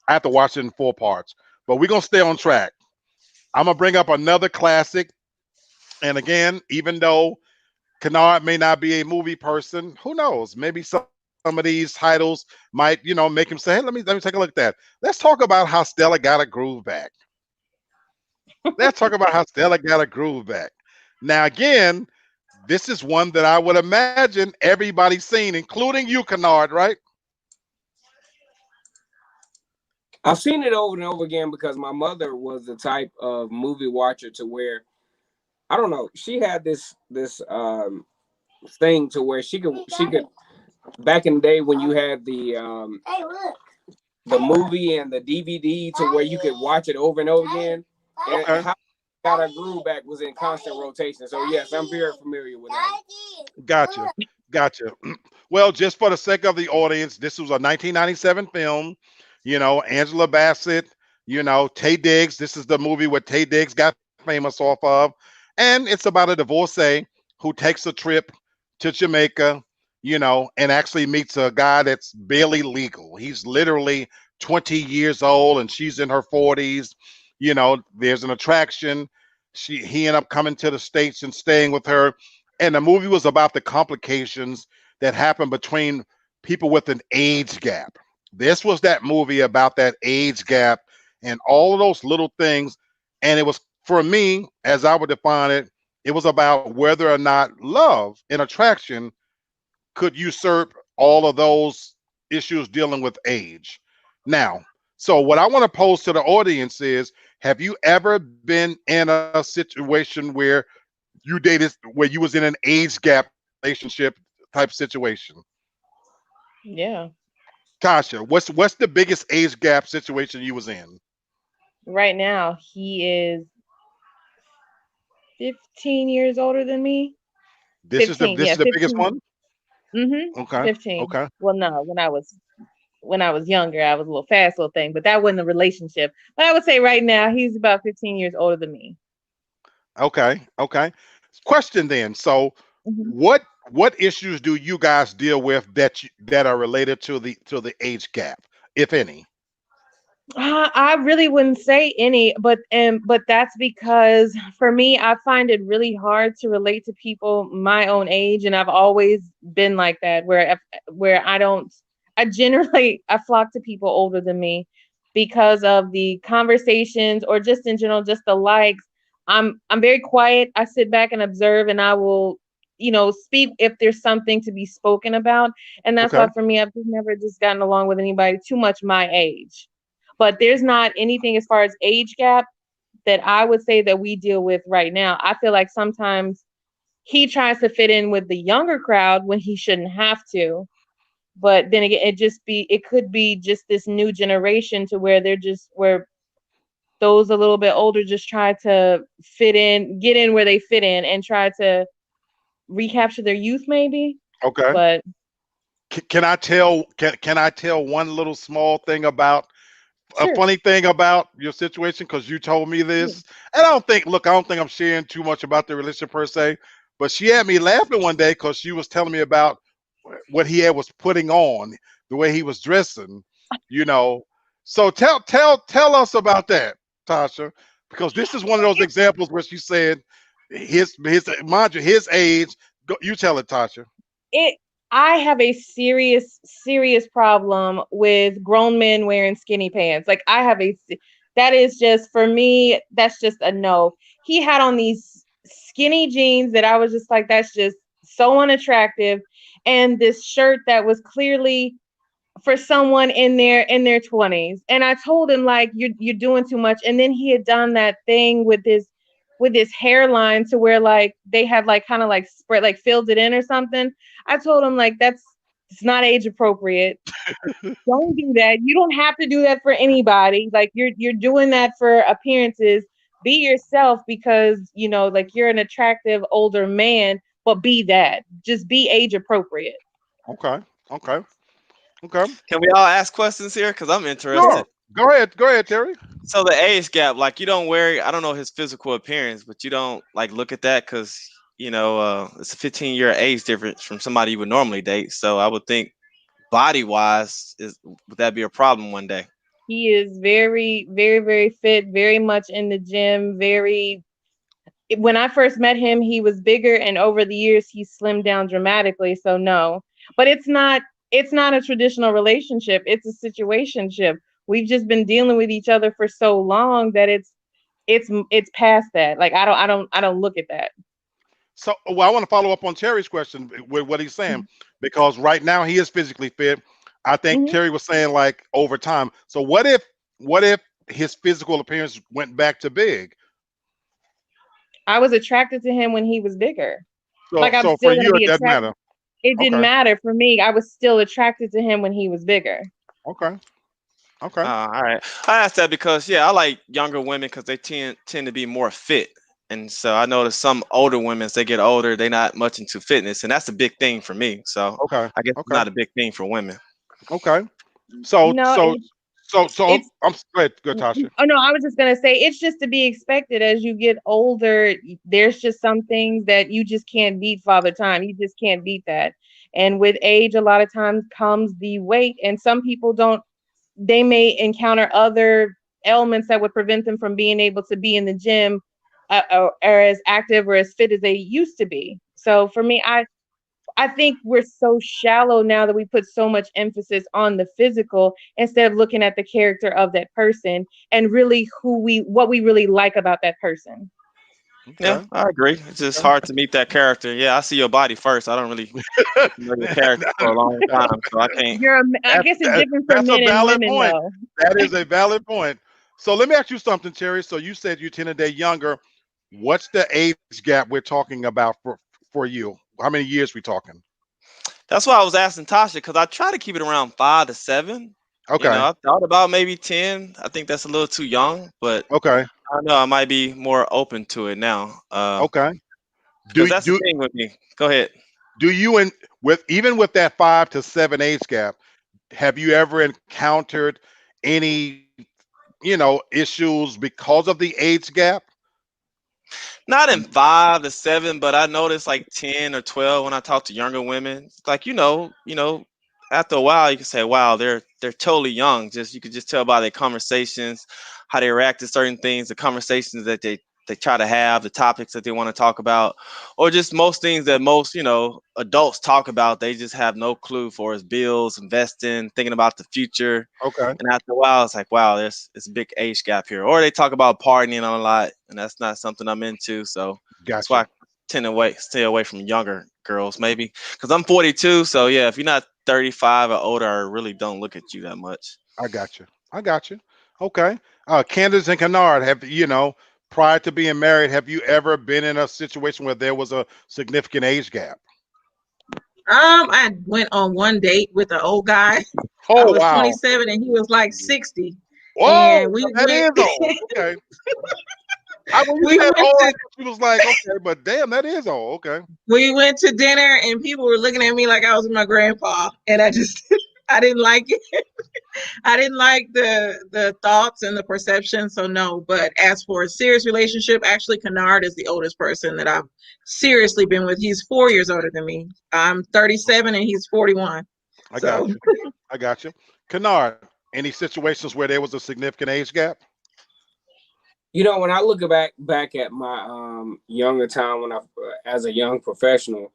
I have to watch it in 4 parts. But we're gonna stay on track. I'm gonna bring up another classic. And again, even though Kennard may not be a movie person, who knows? Maybe some of these titles might, make him say, "Hey, let me take a look at that." Let's talk about how Stella got a groove back. Let's talk about how Stella got a groove back. Now, again, this is one that I would imagine everybody's seen, including you, Kennard, right? I've seen it over and over again because my mother was the type of movie watcher to where, I don't know, she had this thing to where she could back in the day when you had the movie and the DVD to where you could watch it over and over again. And Okay. how got a groove back was in constant rotation. So yes, I'm very familiar with that. Gotcha. Well, just for the sake of the audience, this was a 1997 film. Angela Bassett, Taye Diggs. This is the movie where Taye Diggs got famous off of. And it's about a divorcee who takes a trip to Jamaica, and actually meets a guy that's barely legal. He's literally 20 years old and she's in her 40s. There's an attraction. He ended up coming to the States and staying with her. And the movie was about the complications that happen between people with an age gap. This was that movie about that age gap and all of those little things. And it was, for me, as I would define it, it was about whether or not love and attraction could usurp all of those issues dealing with age. Now, so what I want to pose to the audience is, have you ever been in a situation where you was in an age gap relationship type situation? Yeah. Tasha, what's the biggest age gap situation you was in? Right now, he is 15 years older than me. This is the 15, this yeah, is the biggest 15. one? Okay. 15. Okay. Well, no, when I was younger, I was a little fast little thing, but that wasn't a relationship. But I would say right now he's about 15 years older than me. Okay. Question then. So Mhm. what issues do you guys deal with that are related to the age gap, if any? I really wouldn't say any, but that's because for me, I find it really hard to relate to people my own age, and I've always been like that, where I generally I flock to people older than me because of the conversations or just in general, just the likes. I'm very quiet. I sit back and observe, and I will, speak if there's something to be spoken about, and that's Okay. why for me, I've just never just gotten along with anybody too much my age. But there's not anything as far as age gap that I would say that we deal with right now. I feel like sometimes he tries to fit in with the younger crowd when he shouldn't have to. But then again, it could be just this new generation to where where those a little bit older just try to fit in, get in where they fit in and try to recapture their youth maybe. Okay. But Can I tell one little small thing about a sure. funny thing about your situation, because you told me Yeah. this, and I don't think I'm sharing too much about the relationship per se, but she had me laughing one day because she was telling me about what was putting on, the way he was dressing, you know. So tell us about that, Tasha, because this is one of those examples where she said his mind you his age. You tell it, Tasha. it I have a serious problem with grown men wearing skinny pants. Like that is just for me, that's just a no. He had on these skinny jeans that I was just like, that's just so unattractive. And this shirt that was clearly for someone in their 20s. And I told him like you're doing too much. And then he had done that thing with his hairline to where like they had like kind of like spread like filled it in or something. I told him like it's not age appropriate. Don't do that. You don't have to do that for anybody. Like you're doing that for appearances. be yourself, because like you're an attractive older man, but be that. Just be age appropriate. Okay. Okay. Okay. Can we all ask questions here? Because I'm Sure. interested. Go ahead. Go ahead, Terry. So the age gap, like you don't worry. I don't know his physical appearance, but you don't like look at that because it's a 15-year age difference from somebody you would normally date. So I would think body wise, would that be a problem one day? He is very, very, very fit, very much in the gym, very. When I first met him, he was bigger, and over the years he slimmed down dramatically. So no, but it's not a traditional relationship. It's a situationship. We've just been dealing with each other for so long that it's past that. Like I don't look at that. So, well, I want to follow up on Terry's question with what he's saying, because right now he is physically fit. I think Mhm. Terry was saying like over time. So what if his physical appearance went back to big? I was attracted to him when he was bigger. So Like I'm so for still gonna you it be doesn't attracted. matter. It didn't Okay. matter for me. I was still attracted to him when he was bigger. Okay. Okay. All right. I asked that because I like younger women because they tend to be more fit. And so I notice some older women, as they get older, they're not much into fitness, and that's a big thing for me. So Okay. I guess it's Okay. not a big thing for women. Okay. So No, so so it's I'm good, Tasha. oh no, I was just gonna say it's just to be expected as you get older. There's just some things that you just can't beat father time. You just can't beat that. And with age, a lot of times comes the weight, and some people don't. They may encounter other ailments that would prevent them from being able to be in the gym, or as active or as fit as they used to be. So for me, I think we're so shallow now that we put so much emphasis on the physical instead of looking at the character of that person and really what we really like about that person. Yeah, Okay. I agree. It's just hard to meet that character. Yeah, I see your body first. I don't really get to know your character for a long time, so I can't. I guess it's different for That's a men and valid women point. though. That is a valid point. So let me ask you something, Terry. So you said you tend to date younger. What's the age gap we're talking about for you? How many years we talking? That's why I was asking Tasha because I try to keep it around 5 to 7. Okay. I thought about maybe 10. I think that's a little too young, but Okay. I don't know. I might be more open to it now. Okay. Because Do that's the do thing with me. Go ahead. do you and with even with that 5 to 7 age gap, have you ever encountered any issues because of the age gap? Not in 5 to 7, but I noticed like 10 or 12 when I talk to younger women. It's like after a while you can say, "Wow, they're totally young." Just you could just tell by their conversations, how they react to certain things, the conversations that they try to have, the topics that they want to talk about, or just most things that most adults talk about. They just have no clue for as bills, investing, thinking about the future. Okay. And after a while, it's like, wow, it's a big age gap here. Or they talk about partying a lot, and that's not something I'm into. So that's why Gotcha. I tend to stay away from younger girls, maybe because I'm 42. So yeah, if you're not 35 or older, I really don't look at you that much. I got you. I got you. Okay. Candace and Kennard, have prior to being married, have you ever been in a situation where there was a significant age gap? I went on one date with an old guy. I Oh was wow. 27 and he was like 60. Whoa, And we that went is old. Okay. When you we said went old, to she was like, okay, but damn, that is old. Okay. we went to dinner and people were looking at me like I was my grandpa. And I just I didn't like it. I didn't like the thoughts and the perception. So no, but as for a serious relationship, actually Kennard is the oldest person that I've seriously been with. He's 4 years older than me. I'm 37 and he's 41. I got So you. I got you. Kennard, any situations where there was a significant age gap? When I look back at my younger time when I as a young professional,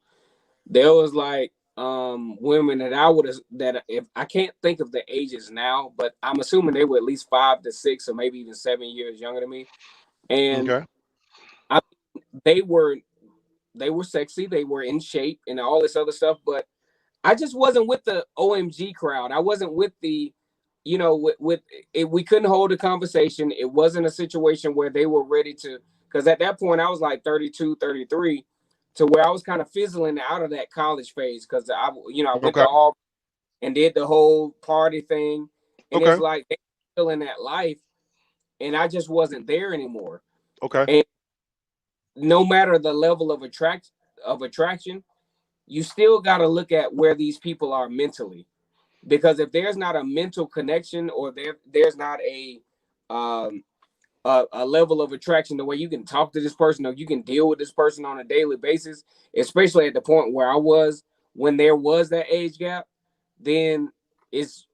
there was like women that I would have that if I can't think of the ages now, but I'm assuming they were at least 5 to 6 or maybe even 7 years younger than me. And Okay. I they were they were sexy, they were in shape and all this other stuff, but I just wasn't with the OMG crowd. I wasn't with the, with it. We couldn't hold a conversation. It wasn't a situation where they were ready to, because at that point I was like 32, 33, to where I was kind of fizzling out of that college phase. Cause I went Okay. to all and did the whole party thing. And it's Okay. like they were still in that life and I just wasn't there anymore. Okay. And no matter the level of attraction, you still got to look at where these people are mentally. Because if there's not a mental connection, or there's not um a level of attraction the way you can talk to this person, or you can deal with this person on a daily basis, especially at the point where I was when there was that age gap, then it's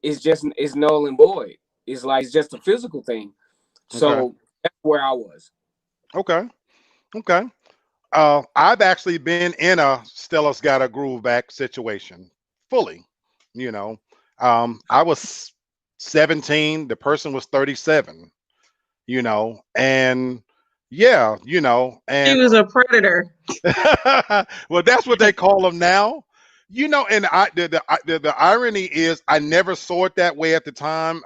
null and void. It's like it's just a physical thing. Okay. So that's where I was. Okay. Okay. I've actually been in a Stella's Got a Groove Back situation fully. You know, I was 17. The person was 37. You know, and yeah, you know, He and was a predator. well, that's what they call them now. You know, and the irony is, I never saw it that way at the time.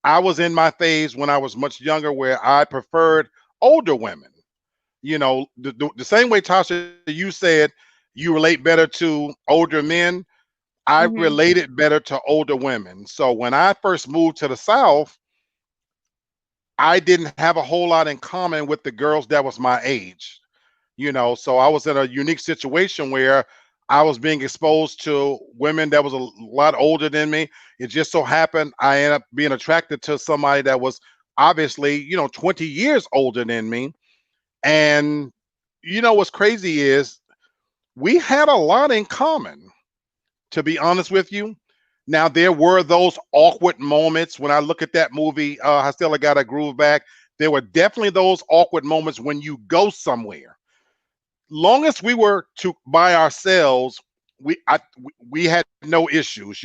I was in my phase when I was much younger, where I preferred older women. You know, the same way, Tasha, you said you relate better to older men. I Mhm. related better to older women. So when I first moved to the South, I didn't have a whole lot in common with the girls that was my age. You know, so I was in a unique situation where I was being exposed to women that was a lot older than me. It just so happened I ended up being attracted to somebody that was obviously, 20 years older than me. And what's crazy is we had a lot in common, to be honest with you. Now there were those awkward moments when I look at that movie, I Still Got a Groove Back. There were definitely those awkward moments when you go somewhere. Long as we were to by ourselves, we had no issues.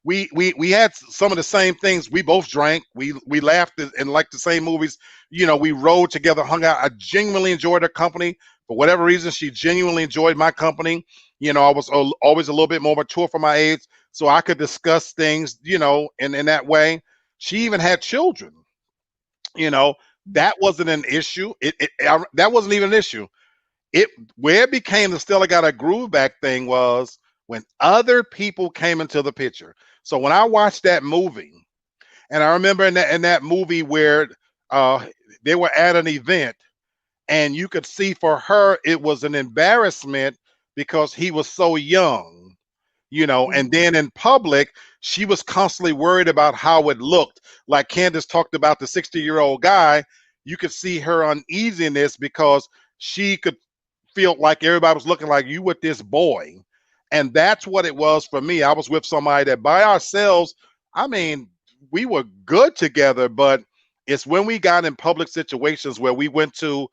We had some of the same things. We both drank. We laughed and liked the same movies. We rode together, hung out. I genuinely enjoyed her company. For whatever reason, she genuinely enjoyed my company. I was always a little bit more mature for my age, so I could discuss things, in that way. She even had children. You know, that wasn't an issue. That wasn't even an issue. It Where it became the Stella Got a Groove Back thing was when other people came into the picture. So when I watched that movie, and I remember in that movie where uh, they were at an event, and you could see for her it was an embarrassment because he was so young, and then in public she was constantly worried about how it looked. Like Candace talked about the 60-year-old guy, you could see her uneasiness because she could feel like everybody was looking like you with this boy. And that's what it was for me. I was with somebody that by ourselves, I mean, we were good together, but it's when we got in public situations where we went to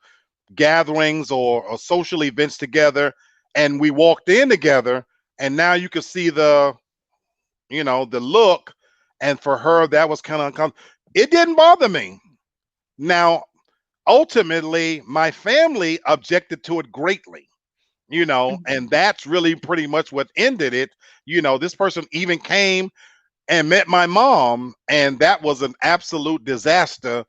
gatherings or social events together and we walked in together, and now you could see the look. And for her, that was kind of uncomfortable. It didn't bother me. Now, ultimately, my family objected to it greatly, and that's really pretty much what ended it. This person even came and met my mom, and that was an absolute disaster.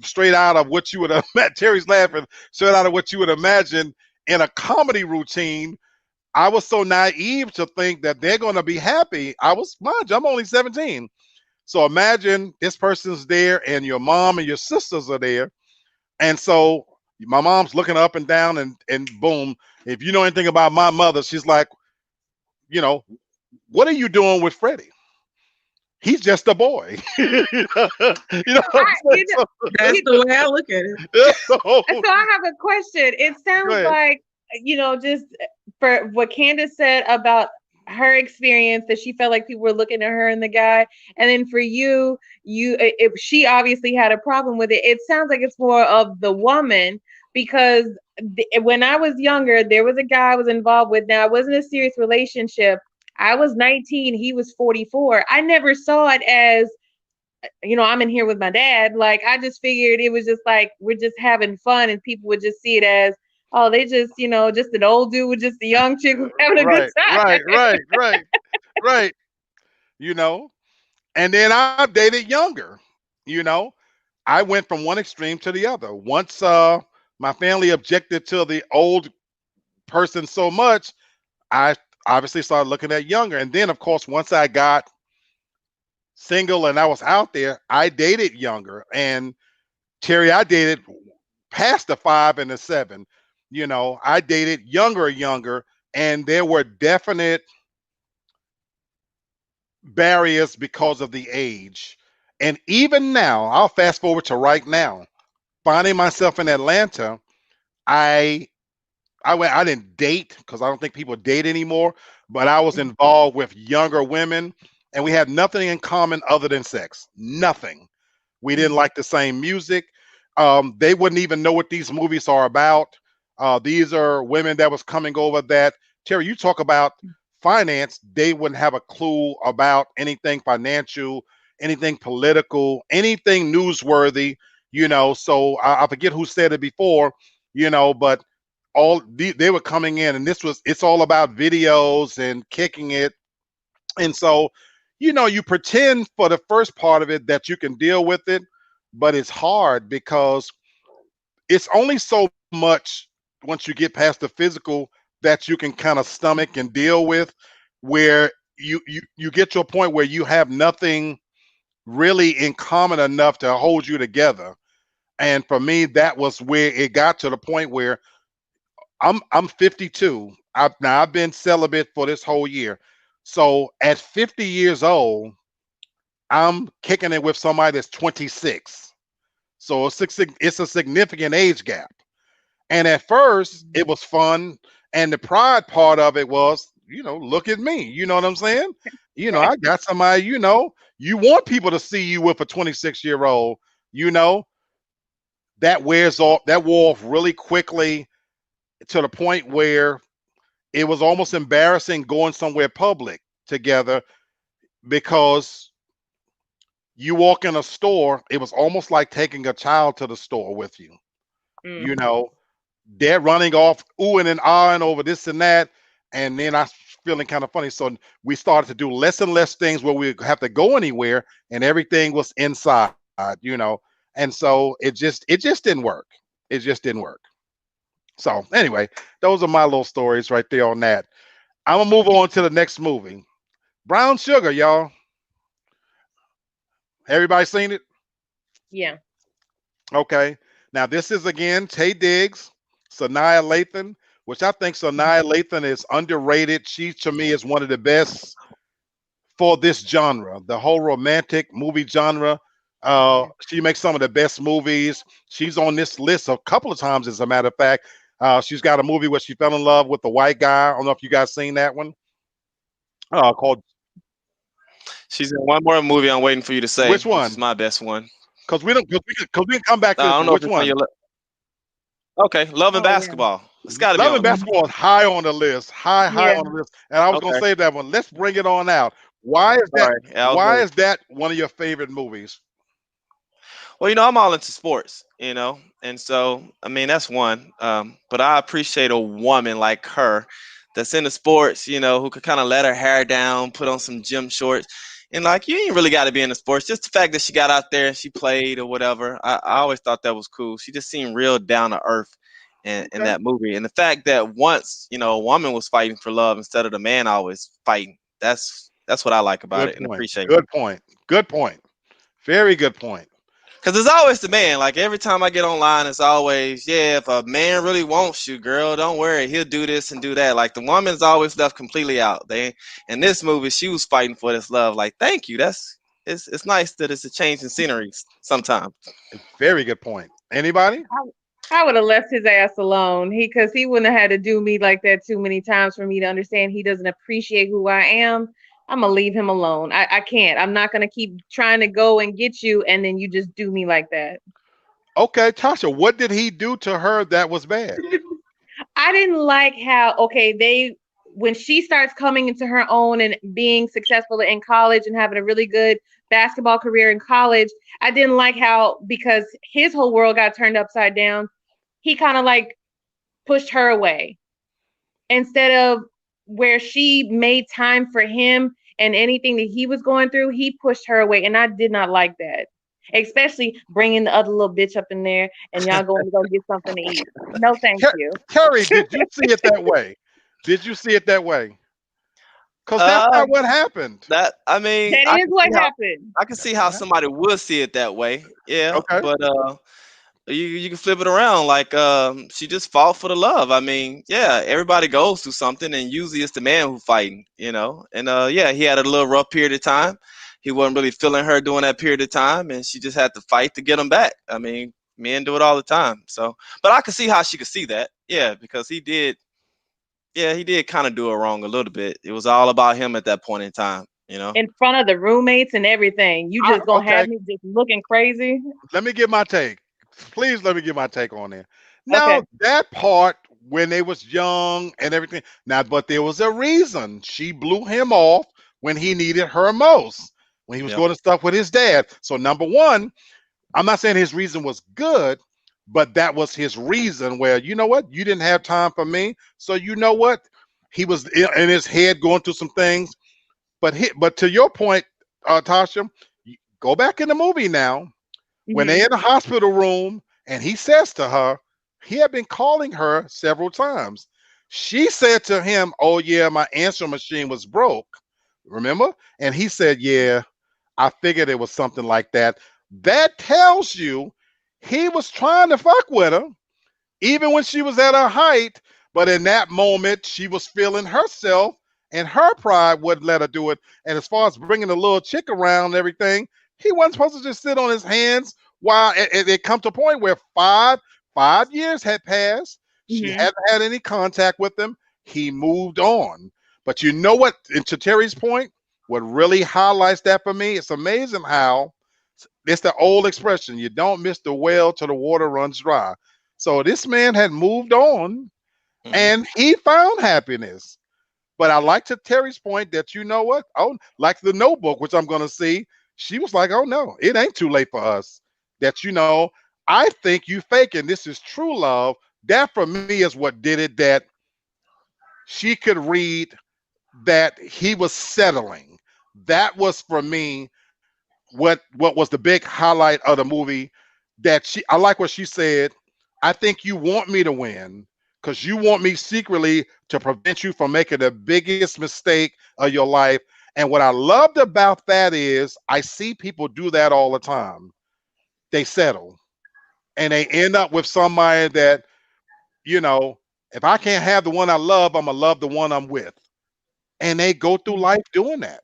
Straight out of what you would have met. Terry's laughing. Straight out of what you would imagine in a comedy routine. I was so naive to think that they're going to be happy. Mind you, I'm only 17. So imagine this person's there, and your mom and your sisters are there. And so my mom's looking up and down, and boom. If you know anything about my mother, she's like, you know, what are you doing with Freddie? He's just a boy. you know what I'm You saying? know, That's the way I look at it. So I have a question. It go sounds ahead. like, just for what Candace said about her experience, that she felt like people were looking at her and the guy, and then for you, if she obviously had a problem with it. It sounds like it's more of the woman, because when I was younger, there was a guy I was involved with. Now, it wasn't a serious relationship. I was 19, he was 44. I never saw it as, I'm in here with my dad. Like, I just figured it was just like, we're just having fun, and people would just see it as, oh, they just, just an old dude with just a young chick who's having a good Right, time. right. You know, and then I dated younger. You know, I went from one extreme to the other. Once my family objected to the old person so much, I obviously started looking at younger. And then, of course, once I got single and I was out there, I dated younger. And Terry, I dated past the 5 and the 7. I dated younger, and there were definite barriers because of the age. And even now, I'll fast forward to right now, finding myself in Atlanta. I didn't date because I don't think people date anymore, but I was involved with younger women, and we had nothing in common other than sex. Nothing. We didn't like the same music. They wouldn't even know what these movies are about. These are women that was coming over that, Terry, you talk about finance, they wouldn't have a clue about anything financial, anything political, anything newsworthy, So I forget who said it before, but they were coming in, and it's all about videos and kicking it. And so, you pretend for the first part of it that you can deal with it, but it's hard because it's only so much once you get past the physical that you can kind of stomach and deal with, where you get to a point where you have nothing really in common enough to hold you together. And for me, that was where it got to the point where I'm 52. I've been celibate for this whole year. So at 50 years old, I'm kicking it with somebody that's 26. So it's a significant age gap. And at first, it was fun. And the pride part of it was, look at me. You know what I'm saying? I got somebody, you want people to see you with a 26-year-old, that wore off really quickly to the point where it was almost embarrassing going somewhere public together, because you walk in a store, it was almost like taking a child to the store with you. They're running off, oohing and ahhing over this and that. And then I was feeling kind of funny. So we started to do less and less things where we have to go anywhere, and everything was inside, And so it just didn't work. It just didn't work. So anyway, those are my little stories right there on that. I'm gonna move on to the next movie. Brown Sugar, y'all. Everybody seen it? Yeah. Okay. Now this is again Taye Diggs, Sanaa Lathan, which I think Sanaa Lathan is underrated. She to me is one of the best for this genre, the whole romantic movie genre. She makes some of the best movies. She's on this list a couple of times, as a matter of fact. She's got a movie where she fell in love with the white guy. I don't know if you guys seen that one. Called. She's in one more movie I'm waiting for you to say. Which one? Which is my best one. Because we can come back to I don't know which if it's one. on your Okay, Love and Basketball. It's got to be Love on and there. Basketball is high on the list. High on the list. And I was gonna save that one. Let's bring it on out. Why is that? Why is that one of your favorite movies? Well, I'm all into sports, and so I mean that's one. But I appreciate a woman like her that's into sports, who could kind of let her hair down, put on some gym shorts, and like you ain't really got to be into sports. Just the fact that she got out there and she played or whatever, I always thought that was cool. She just seemed real down to earth in that movie, and the fact that once a woman was fighting for love instead of the man always fighting. That's what I like about it and appreciate. Good point. Good point. Very good point. Because it's always the man. Like every time I get online, it's always, if a man really wants you, girl, don't worry, he'll do this and do that. Like the woman's always left completely out. In this movie, she was fighting for this love. Like, thank you. It's nice that it's a change in scenery sometimes. Very good point. Anybody? I would have left his ass alone. Because he wouldn't have had to do me like that too many times for me to understand he doesn't appreciate who I am. I'm gonna leave him alone. I can't. I'm not gonna keep trying to go and get you, and then you just do me like that. Okay, Tasha, what did he do to her that was bad? I didn't like how when she starts coming into her own and being successful in college and having a really good basketball career in college, I didn't like how, because his whole world got turned upside down, he kind of like pushed her away instead of where she made time for him and anything that he was going through, he pushed her away. And I did not like that, especially bringing the other little bitch up in there and y'all going to go get something to eat. No, thank you. Terry, did you see it that way? Did you see it that way? Because that's not what happened. That is what happened. I can see how somebody would see it that way. Yeah. Okay. But you can flip it around. Like she just fought for the love. I mean, yeah, everybody goes through something, and usually it's the man who fighting, you know. And yeah, he had a little rough period of time. He wasn't really feeling her during that period of time, and she just had to fight to get him back. I mean, men do it all the time. So, but I could see how she could see that. Yeah, because he did. Yeah, he did kind of do it wrong a little bit. It was all about him at that point in time, you know. In front of the roommates and everything. You just gonna have me just looking crazy? Let me give my take. Please let me give my take on it. Okay. Now that part when they was young and everything. Now, but there was a reason she blew him off when he needed her most, when he was Yep. going to stuff with his dad. So number one, I'm not saying his reason was good, but that was his reason where, you know what, you didn't have time for me. So you know what? He was in his head going through some things. But to your point, Tasha, go back in the movie now. When Mhm. they're in the hospital room and he says to her, he had been calling her several times. She said to him, "Oh yeah, my answering machine was broke." Remember? And he said, "Yeah, I figured it was something like that." That tells you he was trying to fuck with her, even when she was at her height. But in that moment, she was feeling herself, and her pride wouldn't let her do it. And as far as bringing the little chick around and everything, he wasn't supposed to just sit on his hands while it come to a point where five years had passed. She Mhm. hadn't had any contact with him. He moved on. But you know what? And to Terry's point, what really highlights that for me, it's amazing how it's the old expression: you don't miss the well till the water runs dry. So this man had moved on Mhm. and he found happiness. But I like to Terry's point that, you know what? Oh, like the Notebook, which I'm going to see, she was like, "Oh no, it ain't too late for us." That, you know, I think you faking. This is true love. That for me is what did it. That she could read that he was settling. That was for me what was the big highlight of the movie. That I like what she said. I think you want me to win because you want me secretly to prevent you from making the biggest mistake of your life. And what I loved about that is I see people do that all the time. They settle and they end up with somebody that, you know, if I can't have the one I love, I'm gonna love the one I'm with. And they go through life doing that.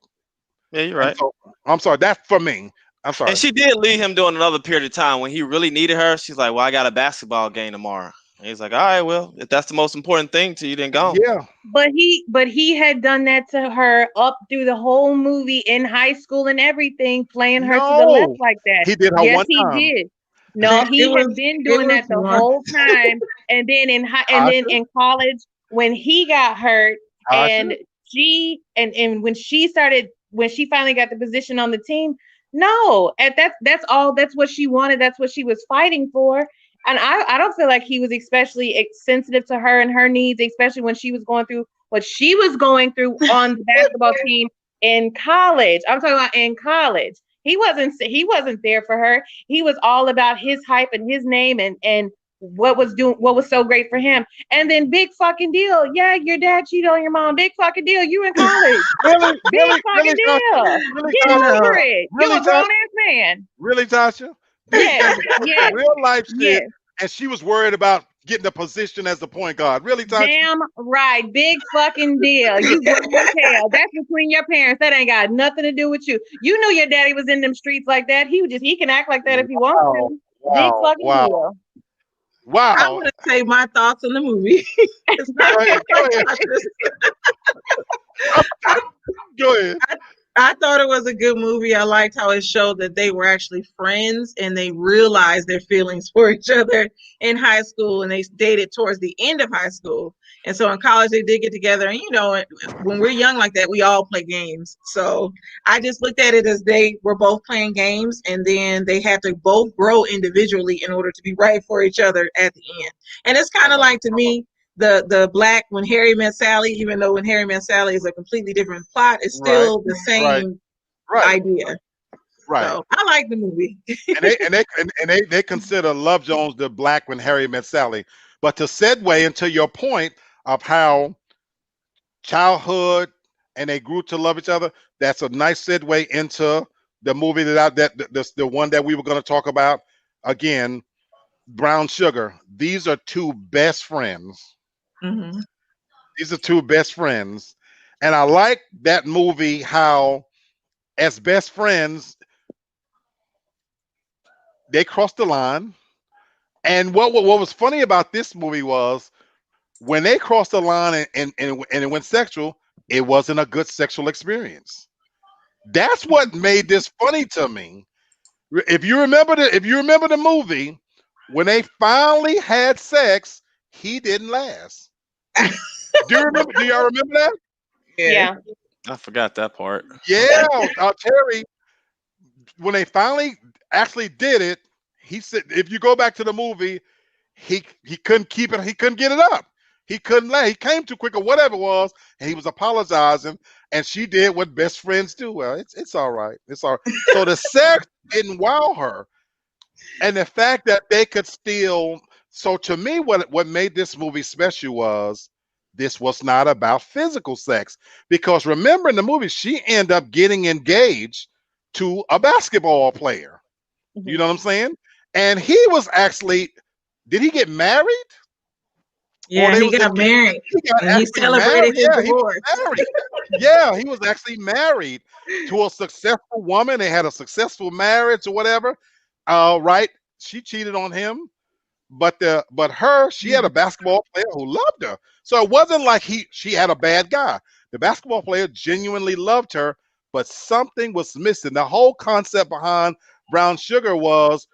Yeah, you're And right. so I'm sorry, that's for me. I'm And sorry. she did leave him during another period of time when he really needed her. She's like, "Well, I got a basketball game tomorrow." And he's like, "All right, well, if that's the most important thing to you, then go." Yeah. But he had done that to her up through the whole movie in high school and everything, playing her to the left No. like that. He did her Yes, one he time. did. No, It he had was been it doing was that the one. whole time. And then Tasha, in college, when he got hurt, Tasha. and when she finally got the position on the team, no, and that's what she wanted. That's what she was fighting for. And I don't feel like he was especially sensitive to her and her needs, especially when she was going through what she was going through on the basketball team in college. I'm talking about in college. He wasn't there for her. He was all about his hype and his name and what was so great for him. And then big fucking deal. Yeah, your dad cheated on your mom. Big fucking deal. You in college. Really, Big really, fucking really, Tasha. deal. Really, Get Tasha. over it. Really, You're a grown Tasha. ass man. Really, Tasha. This Yes, is yes, real life shit. yes. And she was worried about getting a position as the point guard. Really, Tasha? Damn right. Big fucking deal. You grown as hell. That's between your parents. That ain't got nothing to do with you. You knew your daddy was in them streets like that. He can act like that if he wants Wow. to. Big Wow. fucking Wow. deal. I Wow. want to say my thoughts on the movie. It's not Go ahead. Go ahead. Go ahead. I thought it was a good movie. I liked how it showed that they were actually friends and they realized their feelings for each other in high school and they dated towards the end of high school. And so in college, they did get together. And, you know, when we're young like that, we all play games. So I just looked at it as they were both playing games and then they had to both grow individually in order to be right for each other at the end. And it's kind of like, to me, the Black When Harry Met Sally, even though When Harry Met Sally is a completely different plot, it's Right. still the same Right. idea. Right. So I like the movie. And they consider Love Jones the Black When Harry Met Sally. But to segue into your point of how childhood and they grew to love each other, that's a nice segue into the movie the one that we were going to talk about again. Brown Sugar. These are two best friends. Mhm. These are two best friends. And I like that movie how, as best friends, they crossed the line. And what was funny about this movie was when they crossed the line and it went sexual, it wasn't a good sexual experience. That's what made this funny to me. If you remember the movie, when they finally had sex, he didn't last. Do y'all remember that? Yeah. I forgot that part. Yeah, Terry, when they finally actually did it, he said if you go back to the movie, he couldn't keep it, he couldn't get it up. He couldn't let, he came too quick or whatever it was, and he was apologizing, and she did what best friends do. Well, it's all right. It's all right. So the sex didn't wow her. And the fact that they could still, so to me, what made this movie special was this was not about physical sex. Because remember in the movie, she ended up getting engaged to a basketball player. You know what I'm saying? And he was actually, did he get married? Yeah, he got married. He got And he actually celebrated married. his Yeah, he was divorce. married. Yeah, he was actually married to a successful woman. They had a successful marriage or whatever. Right? She cheated on him, but she had a basketball player who loved her. So it wasn't like she had a bad guy. The basketball player genuinely loved her, but something was missing. The whole concept behind Brown Sugar was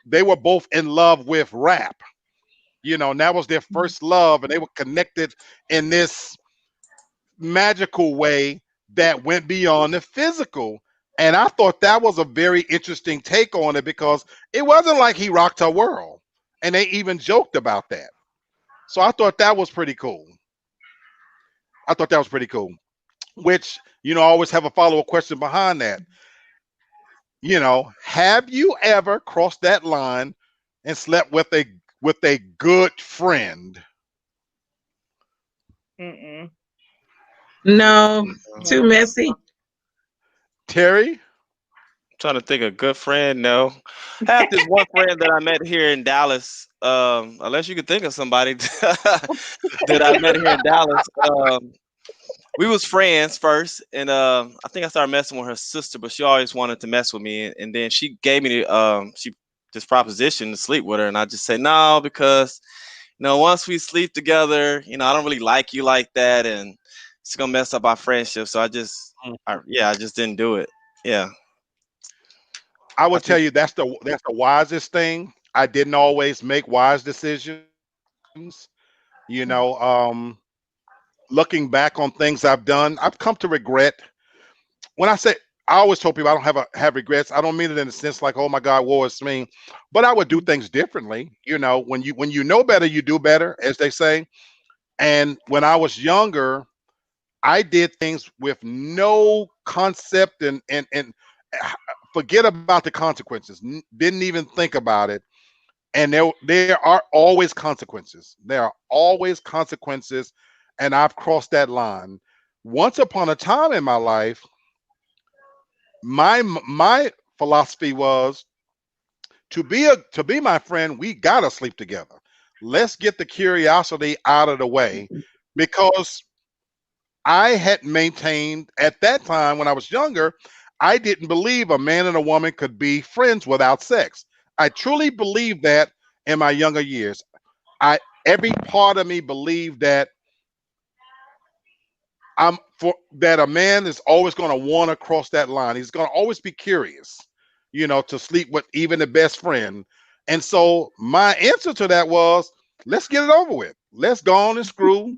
they were both in love with rap. You know, and that was their first love, and they were connected in this magical way that went beyond the physical. And I thought that was a very interesting take on it because it wasn't like he rocked her world. And they even joked about that. So I thought that was pretty cool. I thought that was pretty cool. Which, I always have a follow-up question behind that. Have you ever crossed that line and slept with a good friend? Mm-mm. No, too messy. Terry? Trying to think of a good friend. No, I have this one friend that I met here in Dallas. Unless you could think of somebody that I met here in Dallas. We was friends first, and I think I started messing with her sister, but she always wanted to mess with me, and then she gave me this proposition to sleep with her, and I just said no because once we sleep together, I don't really like you like that, and it's gonna mess up our friendship. So I just didn't do it. Yeah. I would tell you that's the wisest thing. I didn't always make wise decisions. You know, looking back on things I've done, I've come to regret. When I say, I always told people I don't have regrets. I don't mean it in the sense like, oh my God, woe is me. But I would do things differently. When you know better, you do better, as they say. And when I was younger, I did things with no concept and forget about the consequences. Didn't even think about it. And there are always consequences. There are always consequences, and I've crossed that line. Once upon a time in my life, my philosophy was to be my friend, we gotta sleep together. Let's get the curiosity out of the way, because I had maintained at that time when I was younger, I didn't believe a man and a woman could be friends without sex. I truly believed that in my younger years. Every part of me believed that that a man is always going to want to cross that line. He's going to always be curious, to sleep with even the best friend. And so my answer to that was, let's get it over with. Let's go on and screw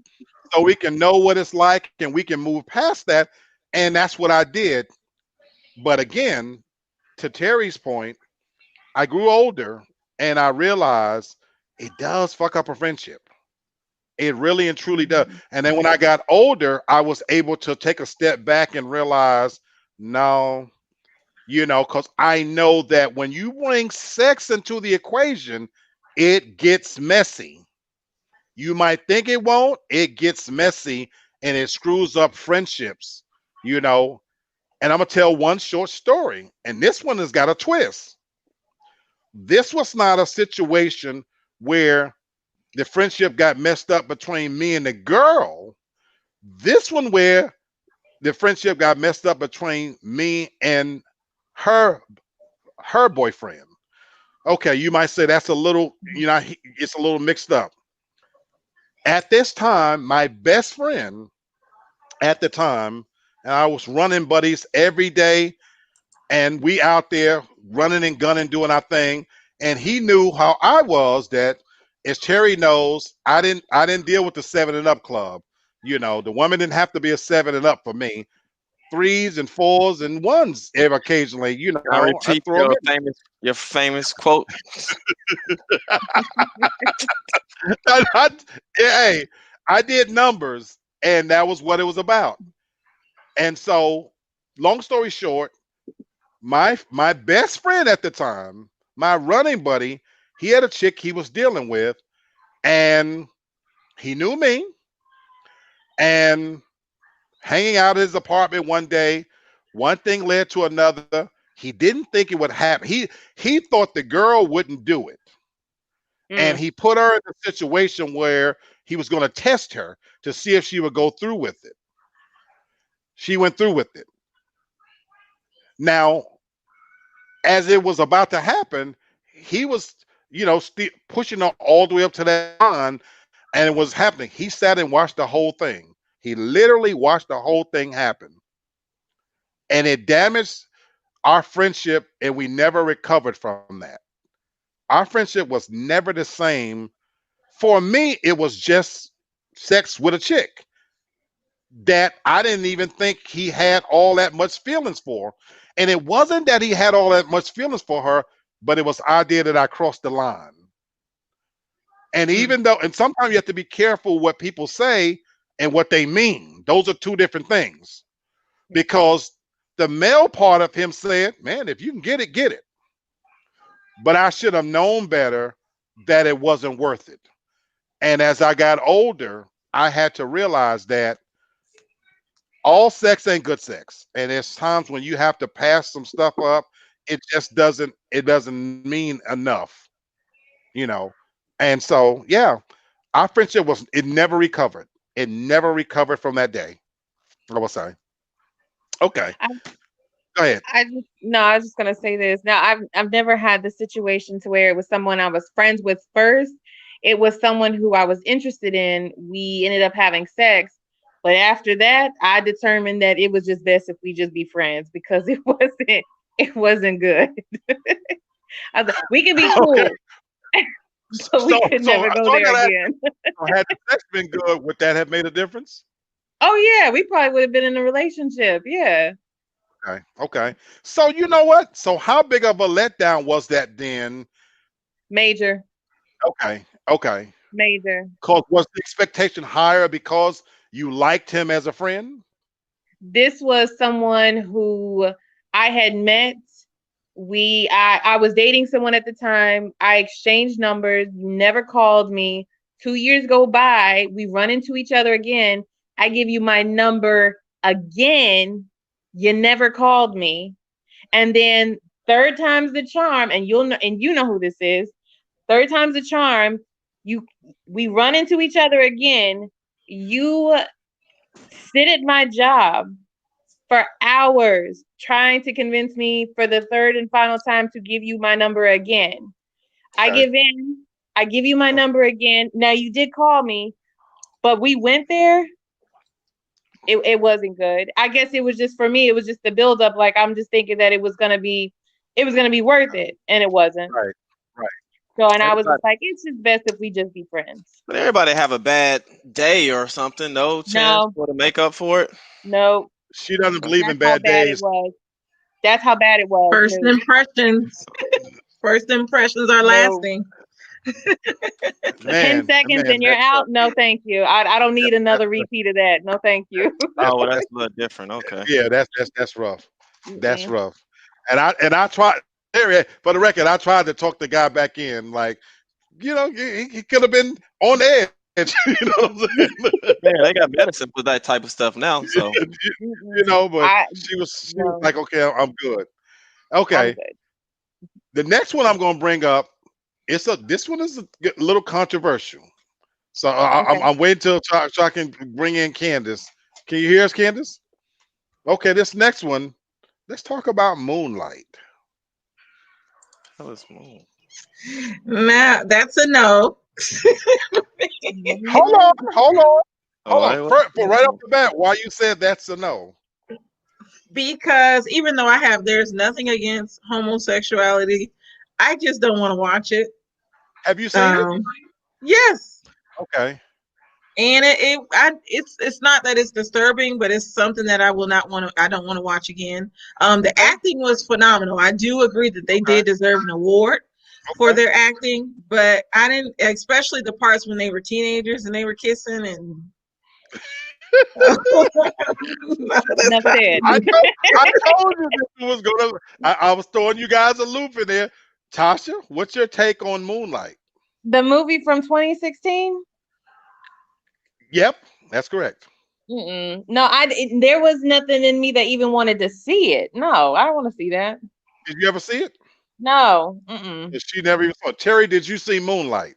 so we can know what it's like and we can move past that. And that's what I did. But again, to Terry's point, I grew older and I realized it does fuck up a friendship. It really and truly does. And then when I got older, I was able to take a step back and realize, no, because I know that when you bring sex into the equation, it gets messy. You might think it won't, it gets messy and it screws up friendships, And I'm going to tell one short story. And this one has got a twist. This was not a situation where the friendship got messed up between me and the girl. This one where the friendship got messed up between me and her boyfriend. Okay, you might say that's a little, it's a little mixed up. At this time, my best friend at the time, and I was running buddies every day, and we out there running and gunning, doing our thing. And he knew how I was. That, as Terry knows, I didn't deal with the 7 and up club. The woman didn't have to be a 7 and up for me. 3s and 4s and 1s occasionally. I repeat your famous quote. Hey, I did numbers, and that was what it was about. And so, long story short, my best friend at the time, my running buddy, he had a chick he was dealing with, and he knew me. And hanging out at his apartment one day, one thing led to another. He didn't think it would happen. He thought the girl wouldn't do it. And he put her in a situation where he was going to test her to see if she would go through with it. She went through with it. Now, as it was about to happen, he was, pushing her all the way up to that line, and it was happening. He sat and watched the whole thing. He literally watched the whole thing happen. And it damaged our friendship, and we never recovered from that. Our friendship was never the same. For me, it was just sex with a chick that I didn't even think he had all that much feelings for. And it wasn't that he had all that much feelings for her, but it was the idea that I crossed the line. And even though, and sometimes you have to be careful what people say and what they mean. Those are two different things. Because the male part of him said, man, if you can get it, get it. But I should have known better that it wasn't worth it. And as I got older, I had to realize that all sex ain't good sex. And there's times when you have to pass some stuff up. It just doesn't mean enough, And so, yeah, our friendship it never recovered. It never recovered from that day. I will say. Okay. Go ahead. I was just gonna say this. Now, I've never had the situation to where it was someone I was friends with first. It was someone who I was interested in. We ended up having sex, but after that, I determined that it was just best if we just be friends because it wasn't good. I was like, we can be cool, Okay. but we could never go there again. Had the sex been good, would that have made a difference? Oh yeah, we probably would have been in a relationship. Yeah. Okay. So you know what? So how big of a letdown was that then? Major. Okay. Major. Was the expectation higher because you liked him as a friend? This was someone who I had met. I was dating someone at the time. I exchanged numbers. You never called me. 2 years go by. We run into each other again. I give you my number again. You never called me. And then third time's the charm, and you know who this is. Third time's the charm. We run into each other again. You sit at my job for hours trying to convince me for the third and final time to give you my number again. I give in. I give you my number again. Now, you did call me, but we went there. It wasn't good. I guess it was just, for me, it was just the buildup. Like, I'm just thinking that it was gonna be worth it, and it wasn't. Right. So, and I was just like, it's just best if we just be friends. But everybody have a bad day or something. No chance to make up for it. No. She doesn't believe in That's how bad bad days. it was. That's how bad it was. First impressions. First impressions are lasting. 10 seconds and you're out. No, thank you. I don't need another repeat of that. No, thank you. Oh, well, that's a little different. Okay. Yeah, that's rough. That's rough. And I tried. For the record, I tried to talk the guy back in. Like, he could have been on edge. You know what I'm saying? Man, they got medicine for that type of stuff now. So but she was like, okay, I'm good. Okay. The next one I'm going to bring up, this one is a little controversial. So Okay. I'm waiting till so I can bring in Candace. Can you hear us, Candace? Okay, this next one, let's talk about Moonlight. Hell is Moon. Now that's a no. Hold on. Oh, Hold on. Right off the bat, why you said that's a no? Because even though there's nothing against homosexuality, I just don't want to watch it. Have you seen it? Yes. Okay. And it's not that it's disturbing, but it's something that I don't want to watch again. The acting was phenomenal. I do agree that they did deserve an award for their acting, but I didn't, especially the parts when they were teenagers and they were kissing and Enough said. I told you this was gonna. I was throwing you guys a loop in there. Tasha, what's your take on Moonlight? The movie from 2016. Yep, that's correct. No, there was nothing in me that even wanted to see it. No, I don't want to see that. Did you ever see it? No. She never even saw it. Terry, did you see Moonlight?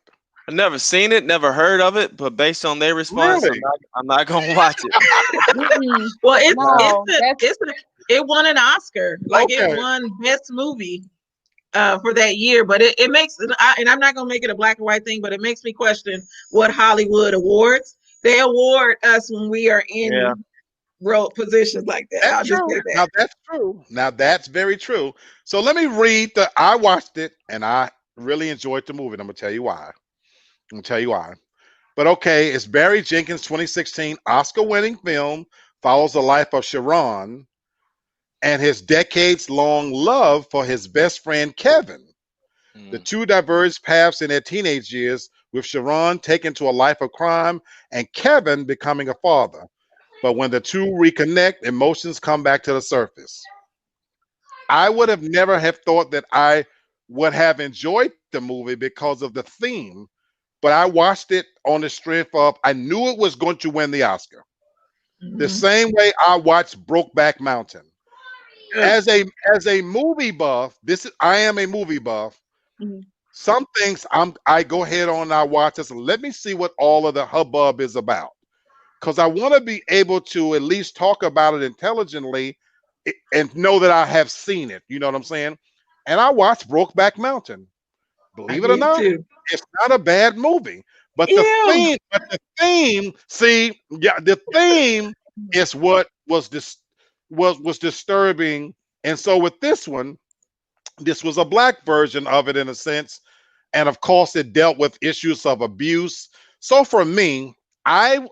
I've never seen it, never heard of it, but based on their response, Really? I'm not gonna watch it. Well, No, it won an Oscar. Like Okay. it won Best Movie for that year. But it makes, and I'm not gonna make it a black and white thing, but it makes me question what Hollywood awards. They award us when we are in role positions like that. That's I'll just true. say that. Now that's true. Now that's very true. So let me read I watched it and I really enjoyed the movie. And I'm gonna tell you why. But okay, it's Barry Jenkins' 2016 Oscar-winning film, follows the life of Sharon and his decades-long love for his best friend Kevin. The two diverged paths in their teenage years, with Sharon taken to a life of crime and Kevin becoming a father. But when the two reconnect, emotions come back to the surface. I would have never have thought that I would have enjoyed the movie because of the theme, but I watched it on the strength of I knew it was going to win the Oscar. The same way I watched Brokeback Mountain. As a movie buff, I am a movie buff. Some things I go ahead on and I watch this and let me see what all of the hubbub is about. Because I want to be able to at least talk about it intelligently and know that I have seen it. You know what I'm saying? And I watched Brokeback Mountain. Believe it or not, it's not a bad movie. But the theme is what was disturbing. And so with this one, this was a black version of it in a sense. And of course, it dealt with issues of abuse. So for me, I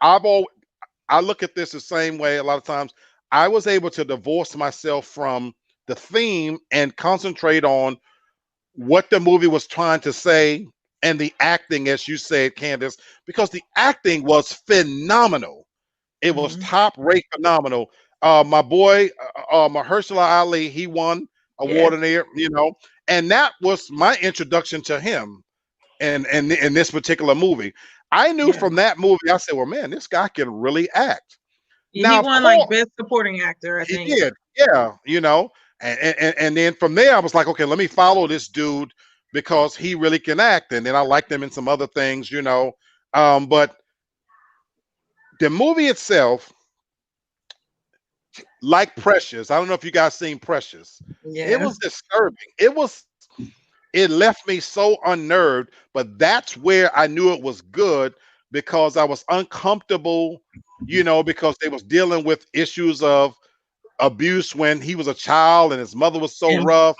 look at this the same way a lot of times. I was able to divorce myself from the theme and concentrate on what the movie was trying to say and the acting, as you said, Candace, because the acting was phenomenal. It was top rate phenomenal. My boy, Mahershala Ali, he won award in there, and that was my introduction to him and in this particular movie. I knew from that movie, I said, well, man, this guy can really act. Now, he won like Best Supporting Actor, I think. He did, and then from there, I was like, okay, let me follow this dude because he really can act. And then I liked him in some other things, but the movie itself, like Precious, I don't know if you guys seen Precious. It was disturbing. It left me so unnerved, but that's where I knew it was good because I was uncomfortable, because they was dealing with issues of abuse when he was a child and his mother was so rough.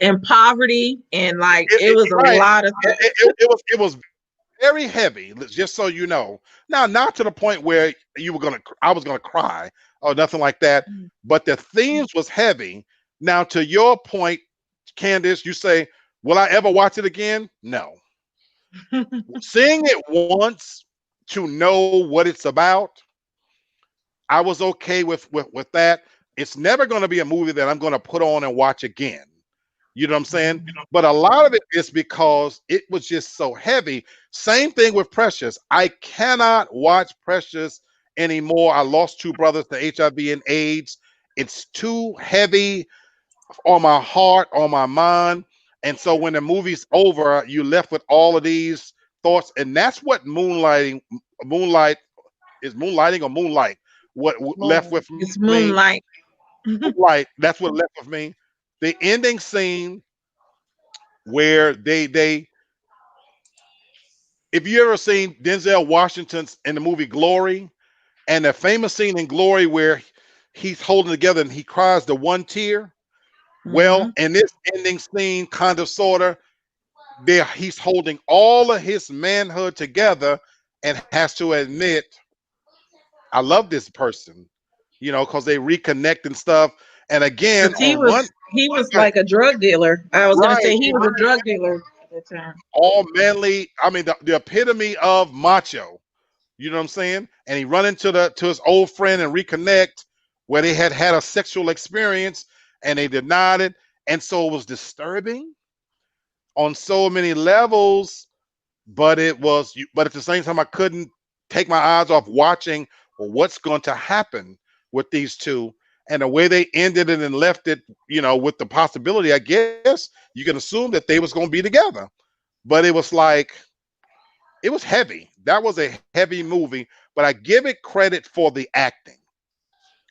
And poverty and it was a lot of it was very heavy, just so you know. Now, not to the point where I was gonna cry or nothing like that, but the themes was heavy. Now, to your point, Candace, you say, will I ever watch it again? No. Seeing it once to know what it's about, I was okay with that. It's never going to be a movie that I'm going to put on and watch again. You know what I'm saying? But a lot of it is because it was just so heavy. Same thing with Precious. I cannot watch Precious anymore. I lost two brothers to HIV and AIDS. It's too heavy. on my heart, on my mind. And so when the movie's over, you left with all of these thoughts, and that's what moonlight is moonlighting or moonlight. What left Moon. with It's me, Moonlight. moonlight. That's what left with me. The ending scene where they if you ever seen Denzel Washington's in the movie Glory, and the famous scene in Glory where he's holding together and he cries the one tear. Well, Mhm. in this ending scene, kind of sorta, there he's holding all of his manhood together and has to admit, I love this person, because they reconnect and stuff. And again, 'Cause he on one, was like a drug dealer. I was gonna right, say he was a drug dealer at that time. all manly. I mean, the epitome of macho. You know what I'm saying? And he run into to his old friend and reconnect where they had had a sexual experience and they denied it, and so it was disturbing on so many levels. But but at the same time, I couldn't take my eyes off watching. Well, what's going to happen with these two? And the way they ended it and left it, with the possibility, I guess you can assume that they was going to be together. But it was like, it was heavy. That was a heavy movie, but I give it credit for the acting.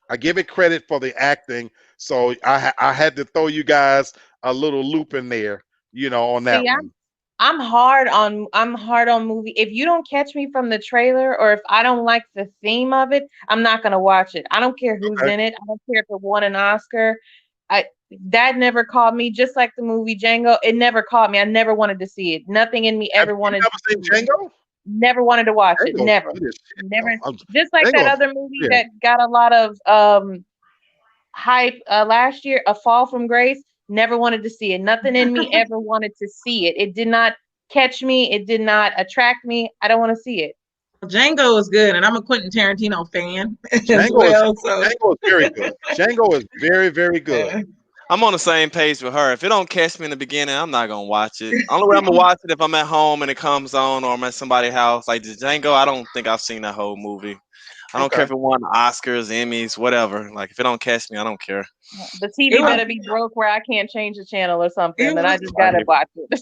I give it credit for the acting. So I had to throw you guys a little loop in there, on that See, one. I'm hard on movie. If you don't catch me from the trailer or if I don't like the theme of it, I'm not gonna watch it. I don't care who's Okay. in it. I don't care if it won an Oscar. I That never called me, just like the movie Django. It never called me. I never wanted to see it. Nothing in me Have ever you wanted never to seen see it. Django? Never wanted to watch it. Django's Never. good as shit, Never. though. Just like that Django's other movie yeah. that got a lot of hype last year, A Fall from Grace. Never wanted to see it. Nothing in me ever wanted to see it. It did not catch me. It did not attract me. I don't want to see it. Django is good, and I'm a Quentin Tarantino fan as Django is well. So Django is very good. Django is very, very good. yeah. I'm on the same page with her. If it don't catch me in the beginning, I'm not gonna watch it. Only way I'm gonna watch it if I'm at home and it comes on, or I'm at somebody's house. Like the Django, I don't think I've seen that whole movie. I don't care Okay. if it won Oscars, Emmys, whatever. Like if it don't catch me, I don't care. The It TV was better be broke where I can't change the channel or it something, and I was just gotta Right. watch it.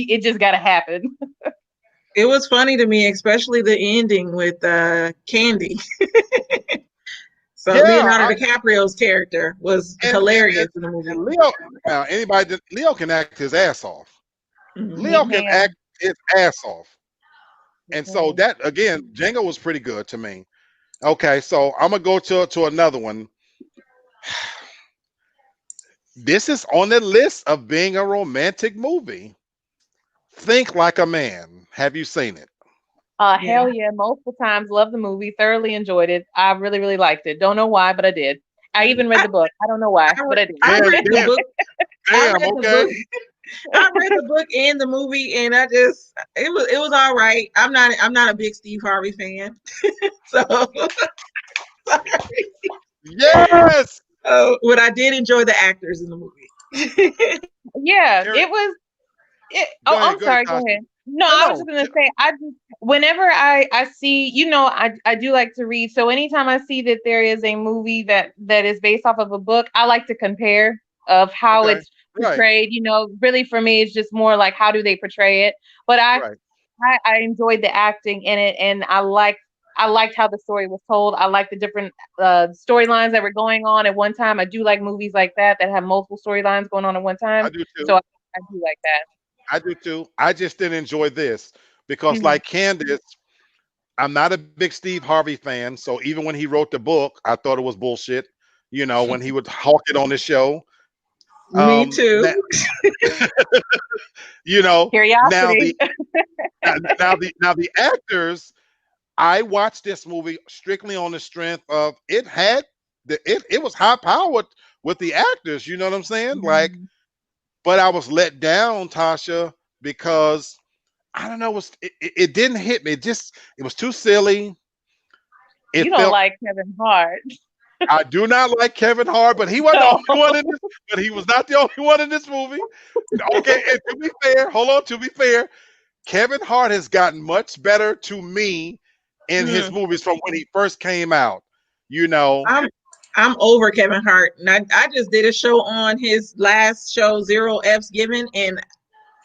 It just gotta happen. it was funny to me, especially the ending with Candy. So Leonardo Yeah, DiCaprio's character was and hilarious in the movie. Leo. Now, Leo can act his ass off. Mhm. He Leo can act can. his ass off. He And so can. that again, Django was pretty good to me. Okay, so I'm gonna go to another one. This is on the list of being a romantic movie. Think Like a Man. Have you seen it? Yeah. Hell yeah, multiple times. Love the movie. Thoroughly enjoyed it. I really, really liked it. Don't know why, but I did. I even read I, the book. I don't know why, but I did. I Damn, read the damn, book. I damn. read the Okay. book. I read the book and the movie, and it was all right. I'm not a big Steve Harvey fan, so sorry. Yes. But I did enjoy the actors in the movie. Yeah, Terry, it was. go I'm ahead. Go ahead, sorry. Go Tasha. ahead. No, No, I was no. just gonna say I just whenever I see, I do like to read. So anytime I see that there is a movie that is based off of a book, I like to compare of how Okay. it's Right. portrayed. Really for me, it's just more like how do they portray it. But Right. I enjoyed the acting in it, and I liked how the story was told. I like the different storylines that were going on at one time. I do like movies like that have multiple storylines going on at one I time. do So too. I do like that. I do too. I just didn't enjoy this because, Mhm. like Candace, I'm not a big Steve Harvey fan. So even when he wrote the book, I thought it was bullshit. When he would hawk it on the show. Me too. That, now Curiosity. the now the actors. I watched this movie strictly on the strength of it had it was high powered with the actors. You know what I'm saying? Like, Mhm. but I was let down, Tasha, because I don't know, it didn't hit me. It was too silly. You It don't felt like Kevin Hart. I do not like Kevin Hart, but he wasn't the No. only one in this. But he was not the only one in this movie. Okay, and to be fair, hold on. To be fair, Kevin Hart has gotten much better to me in his Mm. movies from when he first came out. You know, I'm I'm over Kevin Hart. And I just did a show on his last show, Zero F's Given, and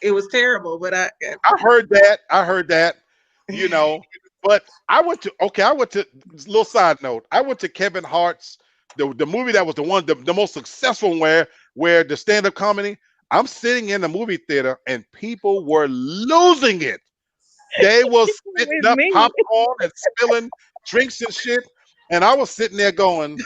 it was terrible. But I heard that. I heard that. You know, but I went to little side note. I went to Kevin Hart's the movie that was the most successful one where the stand-up comedy. I'm sitting in the movie theater and people were losing it. They was spitting up me. popcorn and spilling drinks and shit. And I was sitting there going,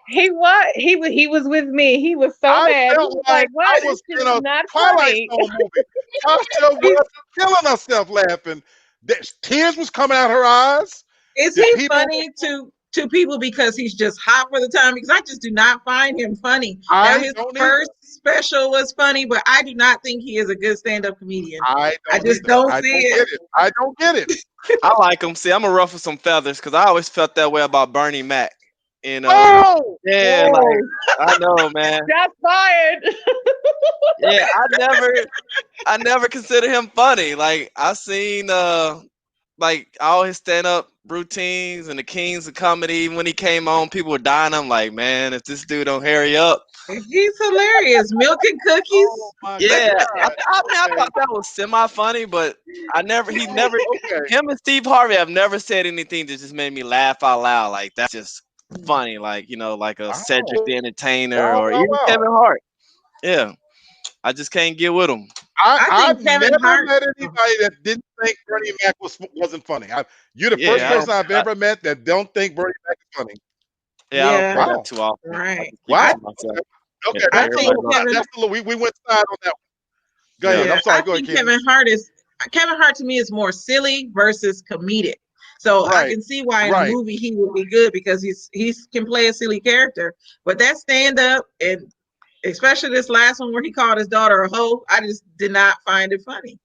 He was with me. He was so I mad. He felt was like like, "What? I was This in is a not Twilight funny." Zone movie. Tasha was killing herself laughing. Tears was coming out her eyes. is The he people- funny to people because he's just hot for the time? Because I just do not find him funny. I Now, his don't first special was funny, but I do not think he is a good stand-up comedian. I just don't see it. I don't get it. I like him. See, I'm gonna ruffle some feathers because I always felt that way about Bernie Mac. You know, Oh, yeah, Whoa. like I know, man. Shots fired. Yeah, I never consider him funny. Like I seen like all his stand up routines and the Kings of Comedy. When he came on, people were dying. I'm like, man, if this dude don't hurry up. He's hilarious. Milk and cookies. oh my Yeah, God. I thought that was semi funny, but he never Okay. him and Steve Harvey have never said anything that just made me laugh out loud. Like that's just funny, like like a Cedric the Entertainer Wow, or wow, even wow. Kevin Hart. Yeah, I just can't get with him. I've think Kevin never Hart- met anybody that didn't think Bernie Mac wasn't funny. You're the first Yeah, person I've ever met that don't think Bernie Mac is funny. Yeah, I don't Yeah. play Wow. that too often. Right. Wow. Myself. Okay, Yeah, that's a I little. think Kevin- That's a little. We went side on that one. Go ahead. Yeah, I'm sorry. I Go ahead, think Kim. Kevin Hart to me is more silly versus comedic. So I Right, can see why in right. a movie he would be good because he can play a silly character. But that stand up and especially this last one where he called his daughter a hoe, I just did not find it funny.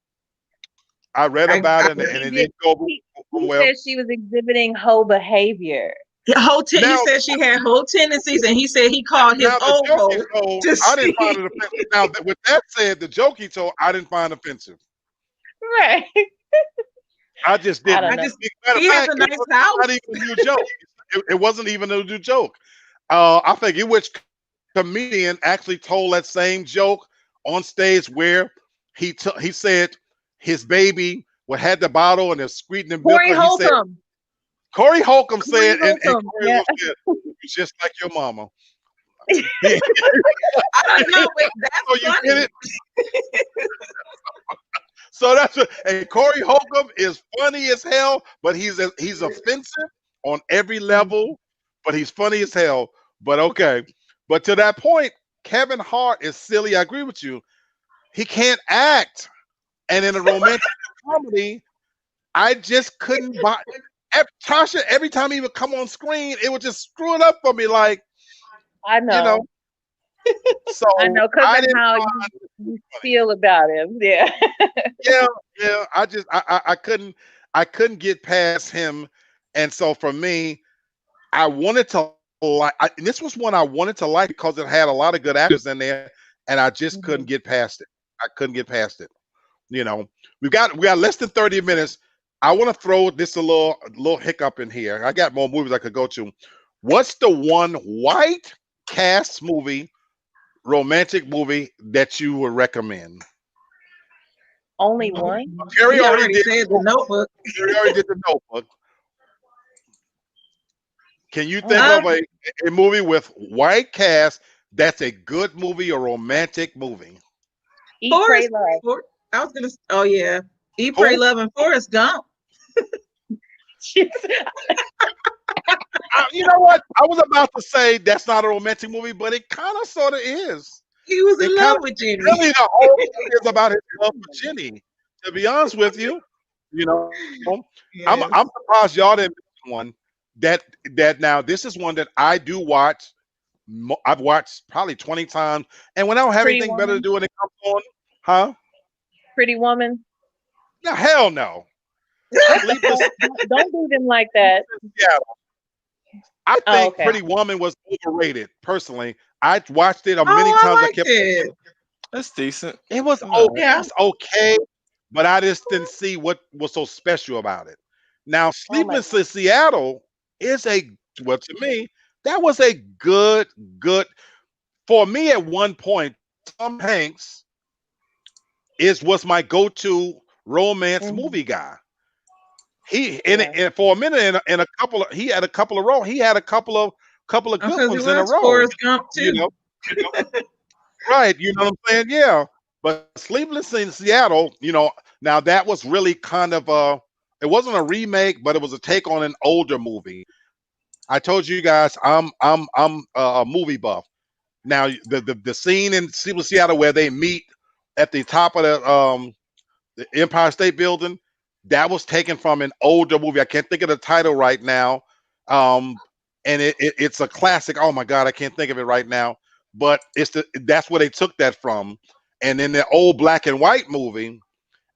I read about it and He it did. didn't go He well. said she was exhibiting hoe behavior. He Now- said she had hoe tendencies, and he said he called his Now the old joke hoe. he told, to I didn't see. find it offensive. Now, with that said, the joke he told, I didn't find offensive. Right. I just I didn't. don't I know. just Matter of he has fact, a nice it was house. not even a new joke. It wasn't even a new joke. I think which comedian actually told that same joke on stage where he said his baby had the bottle and is squeezing the milk. Corey and he said, Holcomb. Corey Holcomb said, Corey and Holcomb, Corey yeah. Holcomb said, "You're just like your mama." I don't know, but that's So you funny. get it? So that's what. And Corey Holcomb is funny as hell, but he's offensive on every level. But he's funny as hell. But okay. But to that point, Kevin Hart is silly. I agree with you. He can't act, and in a romantic comedy, I just couldn't buy. Tasha, every time he would come on screen, it would just screw it up for me. Like, I know. you know. So I know, because I of didn't how find you feel about him. Yeah. yeah. I couldn't get past him, and so for me, I wanted to like. This was one I wanted to like because it had a lot of good actors in there, and I just couldn't get past it. I couldn't get past it. You know, we got less than 30 minutes. I want to throw this a little hiccup in here. I got more movies I could go to. What's the one white cast movie, romantic movie that you would recommend? Only one? Jerry He already already did. said the Notebook. Jerry already did the Notebook. Can you think of a movie with white cast that's a good movie, a romantic movie? Eat, Pray, Forrest. Love. I was gonna. Oh yeah, Eat, Pray, Who? Love, and Forrest Gump. You know what? I was about to say that's not a romantic movie, but it kind of sort of is. He was in It love kinda- with Jenny. Really, the whole movie is about his love for Jenny. To be honest with you, you know, I'm surprised y'all didn't miss one. That now this is one that I do watch. I've watched probably 20 times, and when I don't have Pretty anything better to Woman. do when it comes on, huh? Pretty Woman. No, hell no. Sleepless Don't do them like that. in Seattle. I Oh, think okay. Pretty Woman was overrated. Personally, I watched it many I times. I liked kept it. That's decent. it was Oh, okay. yeah. It was okay, but I just didn't see what was so special about it. Now, Sleepless in Seattle is to me, That was a good for me at one point. Tom Hanks was my go-to romance movie guy. And for a minute in a couple of he had a couple of roles. He had a couple of good Because ones he in a was row. Forrest Gump too. You know, right? You know what I'm saying? Yeah. But Sleepless in Seattle, now that was really kind of it wasn't a remake, but it was a take on an older movie. I told you guys I'm a movie buff. Now the scene in Sleepless Seattle where they meet at the top of the Empire State Building, that was taken from an older movie. I can't think of the title right now. And it's a classic. Oh my God, I can't think of it right now. But that's where they took that from. And in the old black and white movie,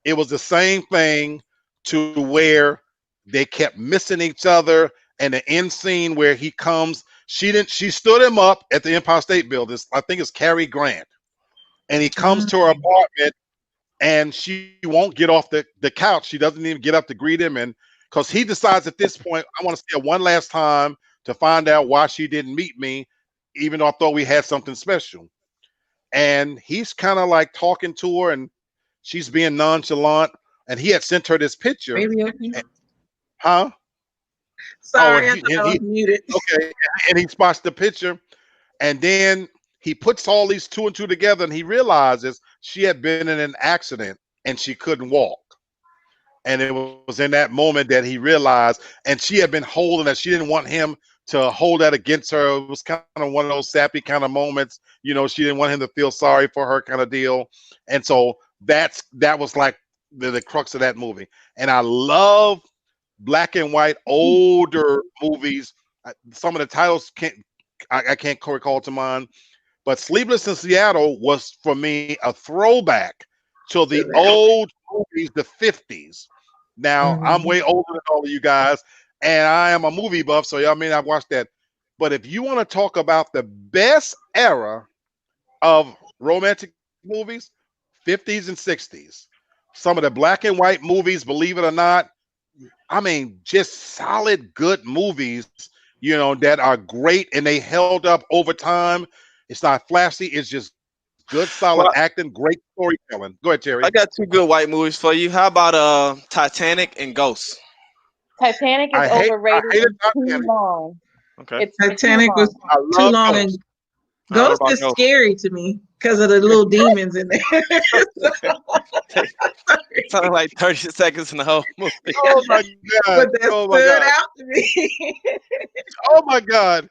it was the same thing to where they kept missing each other. And the end scene where he comes, she stood him up at the Empire State Building. I think it's Cary Grant. And he comes to her apartment and she won't get off the couch. She doesn't even get up to greet him. And because he decides at this point, I want to see her one last time to find out why she didn't meet me, even though I thought we had something special. And he's kind of like talking to her and she's being nonchalant. And he had sent her this picture. Huh? Sorry, I thought I was muted. Okay. And he spots the picture. And then he puts all these two and two together and he realizes she had been in an accident and she couldn't walk. And it was in that moment that he realized, and she had been holding that. She didn't want him to hold that against her. It was kind of one of those sappy kind of moments. She didn't want him to feel sorry for her kind of deal. And so that was like the crux of that movie. And I love black and white older movies. Some of the titles I can't recall to mind. But Sleepless in Seattle was, for me, a throwback to the old movies, the 50s. Now, I'm way older than all of you guys, and I am a movie buff, so y'all may not watch that. But if you want to talk about the best era of romantic movies, 50s and 60s, some of the black and white movies, believe it or not, I mean, just solid, good movies, that are great, and they held up over time. It's not flashy. It's just good, solid acting, great storytelling. Go ahead, Terry. I got two good white movies for you. How about Titanic and Ghost? Titanic is overrated. It's too long. Okay. Titanic was too long, and Ghost is scary to me because of the little demons in there. Something like 30 seconds in the whole movie. Oh my God! But that stood out to me. Oh my God!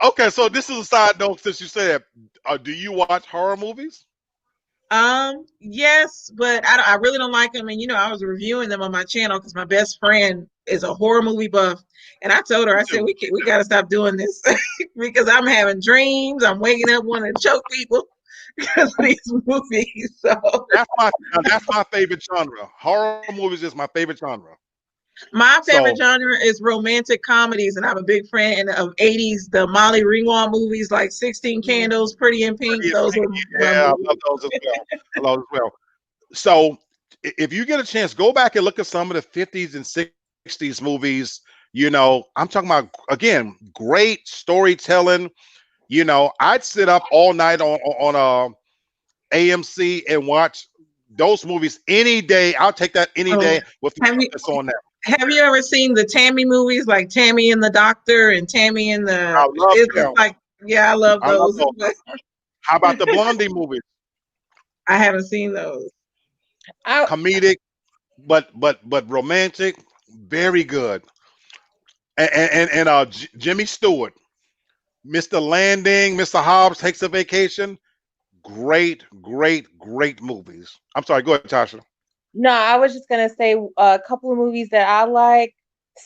Okay, so this is a side note since you said, do you watch horror movies? Yes, but I really don't like them. And I was reviewing them on my channel because my best friend is a horror movie buff, and I told her, I said, we got to stop doing this because I'm having dreams. I'm waking up wanting to choke people because of these movies. So that's my favorite genre. Horror movies is my favorite genre. My favorite genre is romantic comedies, and I'm a big fan of 80s, the Molly Ringwald movies like 16 Candles, Pretty in Pink. Those are I love those as well. So if you get a chance, go back and look at some of the 50s and 60s movies. I'm talking about, again, great storytelling. I'd sit up all night on AMC and watch those movies any day. I'll take that any day with that's on there. Have you ever seen the Tammy movies, like Tammy and the Doctor and Tammy and the? I love them. I love those. How about the Blondie movies? I haven't seen those. Comedic, but romantic, very good. And Jimmy Stewart, Mr. Landing, Mr. Hobbs Takes a Vacation. Great movies. I'm sorry. Go ahead, Tasha. No, I was just gonna say a couple of movies that I like.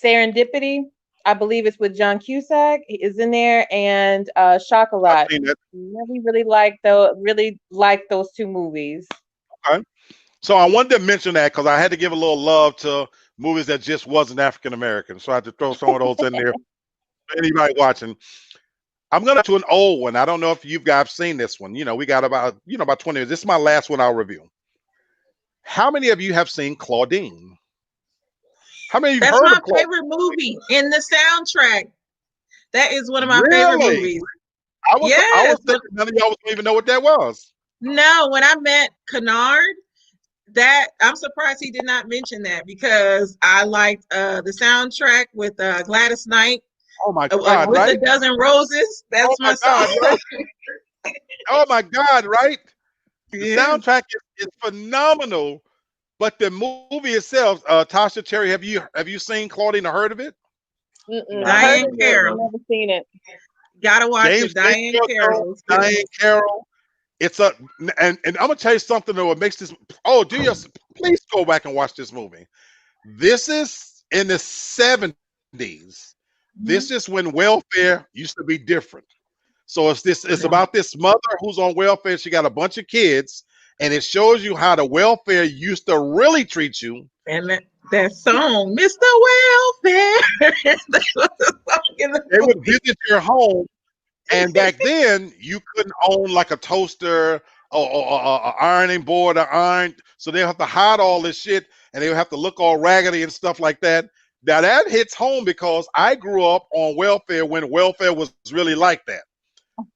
Serendipity, I believe it's with John Cusack. He is in there, and Chocolat. Really like those two movies. Okay, so I wanted to mention that because I had to give a little love to movies that just wasn't African American, so I had to throw some of those in there. Anybody watching? I'm gonna to an old one. I don't know if you guys seen this one. We got about 20 years. This is my last one I'll review. How many of you have seen Claudine? How many of you heard of Claudine? That's my favorite movie in the soundtrack. That is one of my favorite Really? movies. I was Yes, thinking none of y'all don't even know what that was. no, when I met Kennard, that I'm surprised he did not mention that because I liked the soundtrack with Gladys Knight Oh my God, with right? a dozen roses. Oh That's my my God, song. right? Oh my God, right? The Yeah. soundtrack is phenomenal, but the movie itself, Tasha Terry, have you seen Claudine or heard of it? Mm-mm. Nah. I heard Diane of it, but Carroll. never seen it. Gotta watch James it. Diane Gatewood, Carroll. is good. Diane Carroll. It's a and I'm gonna tell you something that what makes this. Oh, please go back and watch this movie. This is in the 70s. This is when welfare used to be different. So it's about this mother who's on welfare. She got a bunch of kids, and it shows you how the welfare used to really treat you. And that song, Mr. Welfare. That was the song in the They would movie. visit your home, and back then you couldn't own like a toaster or a ironing board or iron, so they have to hide all this shit, and they would have to look all raggedy and stuff like that. Now that hits home because I grew up on welfare when welfare was really like that.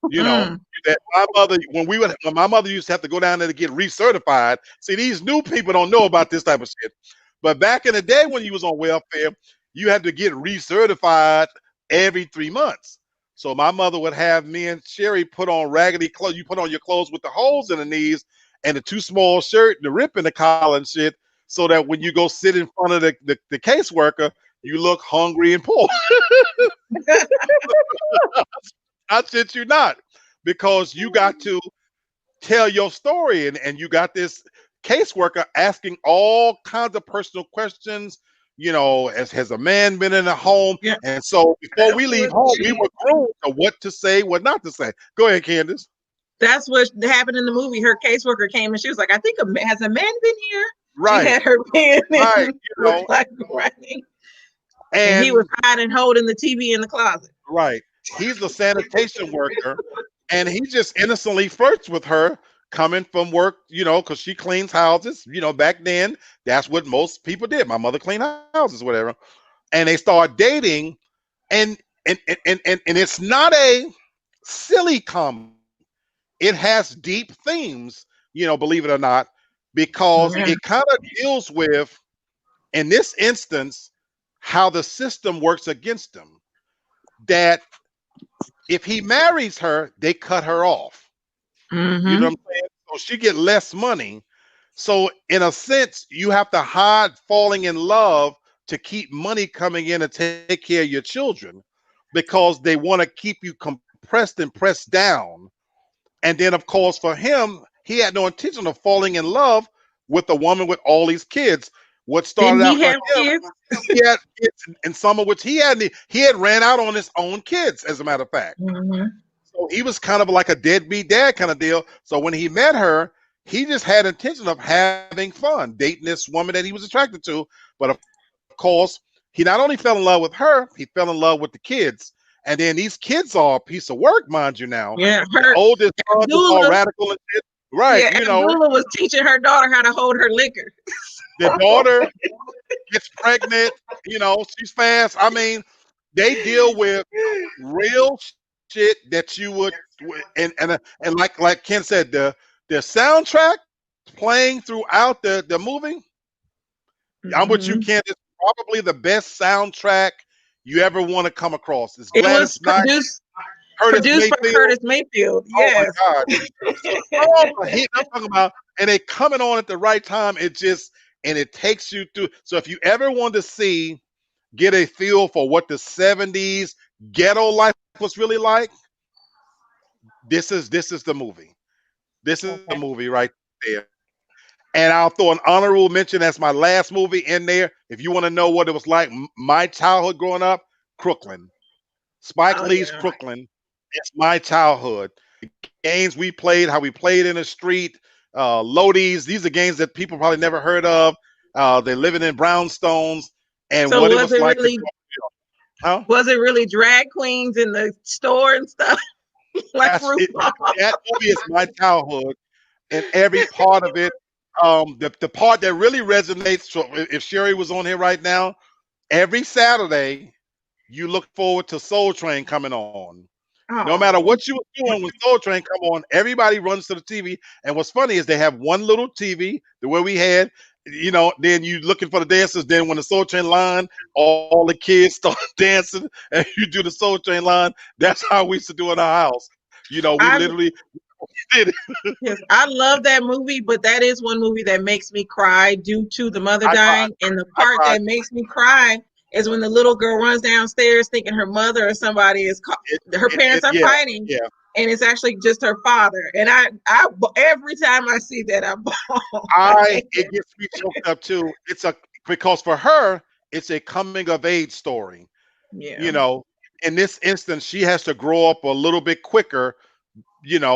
You know, Mm. that my mother, when my mother used to have to go down there to get recertified. See, these new people don't know about this type of shit. But back in the day when you was on welfare, you had to get recertified every 3 months. So my mother would have me and Sherry put on raggedy clothes. You put on your clothes with the holes in the knees and the too small shirt, the rip in the collar and shit, so that when you go sit in front of the caseworker, you look hungry and poor. I shit you not, because you got to tell your story, and you got this caseworker asking all kinds of personal questions. You know, has a man been in a home? Yeah. And so before we leave home, we were groomed to what to say, what not to say. Go ahead, Candace. That's what happened in the movie. Her caseworker came and she was like, I think has a man been here? She Right, had her pen right. and You know, was like writing. And he was and hiding, holding the TV in the closet. right, he's a sanitation worker, and he just innocently flirts with her coming from work, you know, because she cleans houses. You know, back then, that's what most people did. My mother cleaned houses, whatever. And they start dating, and and it's not a silly comedy. It has deep themes, you know, believe it or not, because Yeah. it kind of deals with, in this instance, how the system works against him. That if he marries her, they cut her off. You know Mm-hmm. what I'm saying? So she get less money. So in a sense, you have to hide falling in love to keep money coming in and take care of your children, because they want to keep you compressed and pressed down. And then, of course, for him, he had no intention of falling in love with a woman with all these kids. What Didn't started out he for have him, kids? he had kids, and some of which he had ran out on his own kids, as a matter of fact. Mm-hmm. So he was kind of like a deadbeat dad kind of deal. So when he met her, he just had intention of having fun, dating this woman that he was attracted to. But of course, he not only fell in love with her, he fell in love with the kids. And then these kids are a piece of work, mind you now. Yeah, The her oldest son is all Abdullah, radical and shit. Right, yeah, you know, Abdullah was teaching her daughter how to hold her liquor. the daughter gets pregnant, you know, she's fast. I mean, they deal with real shit that you would, and like Ken said, the soundtrack playing throughout the movie. I'm with you, Mhm. Ken. It's probably the best soundtrack you ever want to come across. It's It Gladys was Knight, produced by Mayfield. Curtis Mayfield. Oh Yes. my God! So all the hit I'm talking about, and they coming on at the right time. It takes you through. So if you ever want to get a feel for what the '70s ghetto life was really like, this is the movie. This is the movie right there. And I'll throw an honorable mention as my last movie in there. If you want to know what it was like, my childhood growing up, Crooklyn. Spike Oh, Lee's yeah. Crooklyn. It's my childhood. The games we played, how we played in the street, Lodies. These are games that people probably never heard of. They're living in brownstones, and So what it was was it like. really Huh? was it really drag queens in the store and stuff? Like RuPaul? That movie is my childhood, and every part of it. The part that really resonates. So if Sherry was on here right now, every Saturday you look forward to Soul Train coming on. No matter Oh, what you were doing when Soul Train come on, everybody runs to the TV. And what's funny is they have one little TV, the way we had, then you looking for the dancers. Then when the Soul Train line, all the kids start dancing and you do the Soul Train line. That's how we used to do in our house. We I literally did it. yes, I love that movie, but that is one movie that makes me cry due to the mother I cried. dying. And the I part cried. that makes me cry is when the little girl runs downstairs thinking her mother or somebody is her parents are Yeah, fighting, yeah. and it's actually just her father. And I every time I see that, I bawl. It gets me choked up too. Because for her, it's a coming of age story. Yeah. You know, in this instance, she has to grow up a little bit quicker,